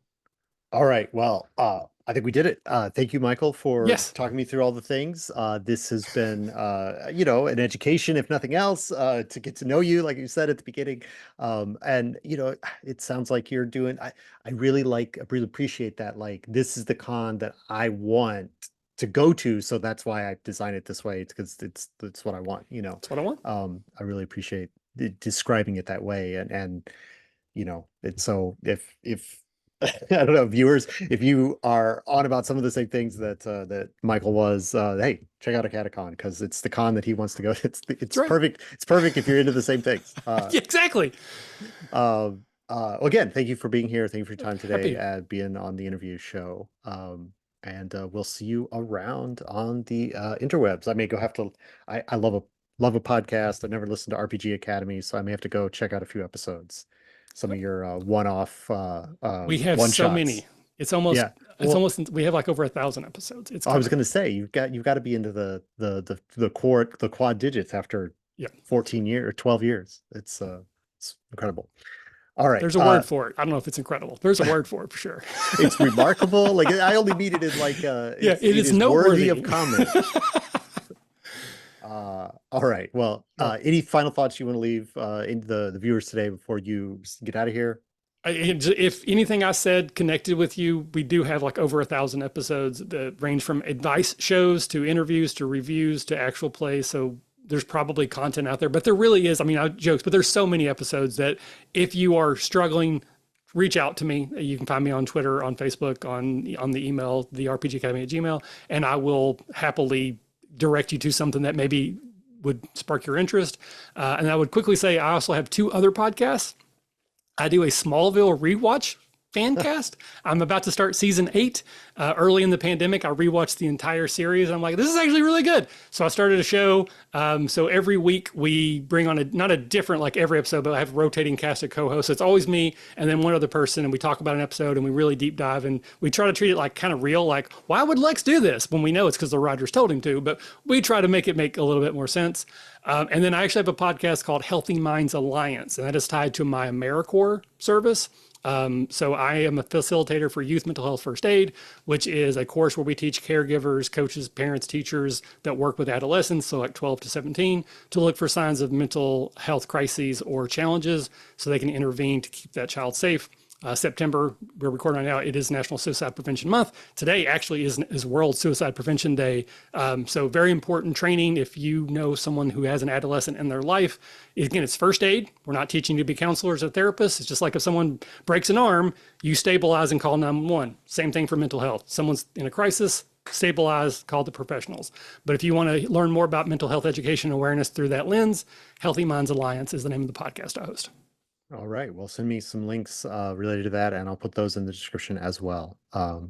All right. Well, I think we did it. Thank you, Michael, for talking me through all the things. This has been, an education, if nothing else, to get to know you, like you said at the beginning. And, it sounds like you're doing, I really appreciate that. Like, this is the con that I want to go to. So that's why I designed it this way. It's because it's what I want, That's what I want. I really appreciate describing it that way. And, it's so if I don't know, viewers, if you are on about some of the same things that Michael was, hey, check out AcadeCon, because it's the con that he wants to go. It's right. perfect. It's perfect if you're into the same things. Exactly. Again, thank you for being here. Thank you for your time today and being on the interview show. And we'll see you around on the interwebs. I may go have to. I love a podcast. I never listened to RPG Academy, so I may have to go check out a few episodes. Some of your one-off we have one so shots. Many. It's almost we have like over 1,000 episodes. I was going to say you've got to be into the quad digits after 14 years or 12 years. It's incredible. All right. There's a word for it. I don't know if it's incredible. There's a word for it for sure. It's remarkable. Like, I only mean it in like it is noteworthy of comment. All right. Well, any final thoughts you want to leave in the viewers today before you get out of here? If anything I said connected with you, we do have like over 1,000 episodes that range from advice shows to interviews to reviews to actual plays. So there's probably content out there, but there really is. I mean, I jokes, but there's so many episodes that if you are struggling, reach out to me. You can find me on Twitter, on Facebook, on the email, therpgacademy@gmail.com, and I will happily direct you to something that maybe would spark your interest. And I would quickly say, I also have 2 other podcasts. I do a Smallville rewatch fan cast. I'm about to start season 8. Early in the pandemic, I rewatched the entire series. I'm like, this is actually really good. So I started a show. So every week we bring on not a different, like every episode, but I have a rotating cast of co-hosts. It's always me and then one other person, and we talk about an episode and we really deep dive, and we try to treat it like kind of real, like, why would Lex do this? When we know it's because the writers told him to, but we try to make it make a little bit more sense. And then I actually have a podcast called Healthy Minds Alliance, and that is tied to my AmeriCorps service. So I am a facilitator for Youth Mental Health First Aid, which is a course where we teach caregivers, coaches, parents, teachers that work with adolescents, so like 12 to 17, to look for signs of mental health crises or challenges so they can intervene to keep that child safe. September, we're recording right now, it is National Suicide Prevention Month. Today actually is World Suicide Prevention Day. So very important training if you know someone who has an adolescent in their life. Again, it's first aid. We're not teaching you to be counselors or therapists. It's just like if someone breaks an arm, you stabilize and call 911. Same thing for mental health. Someone's in a crisis, stabilize, call the professionals. But if you want to learn more about mental health education and awareness through that lens, Healthy Minds Alliance is the name of the podcast I host. All right. Well, send me some links related to that, and I'll put those in the description as well. All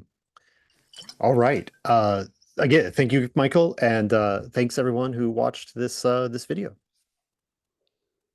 right. Again, thank you, Michael, and thanks everyone who watched this video.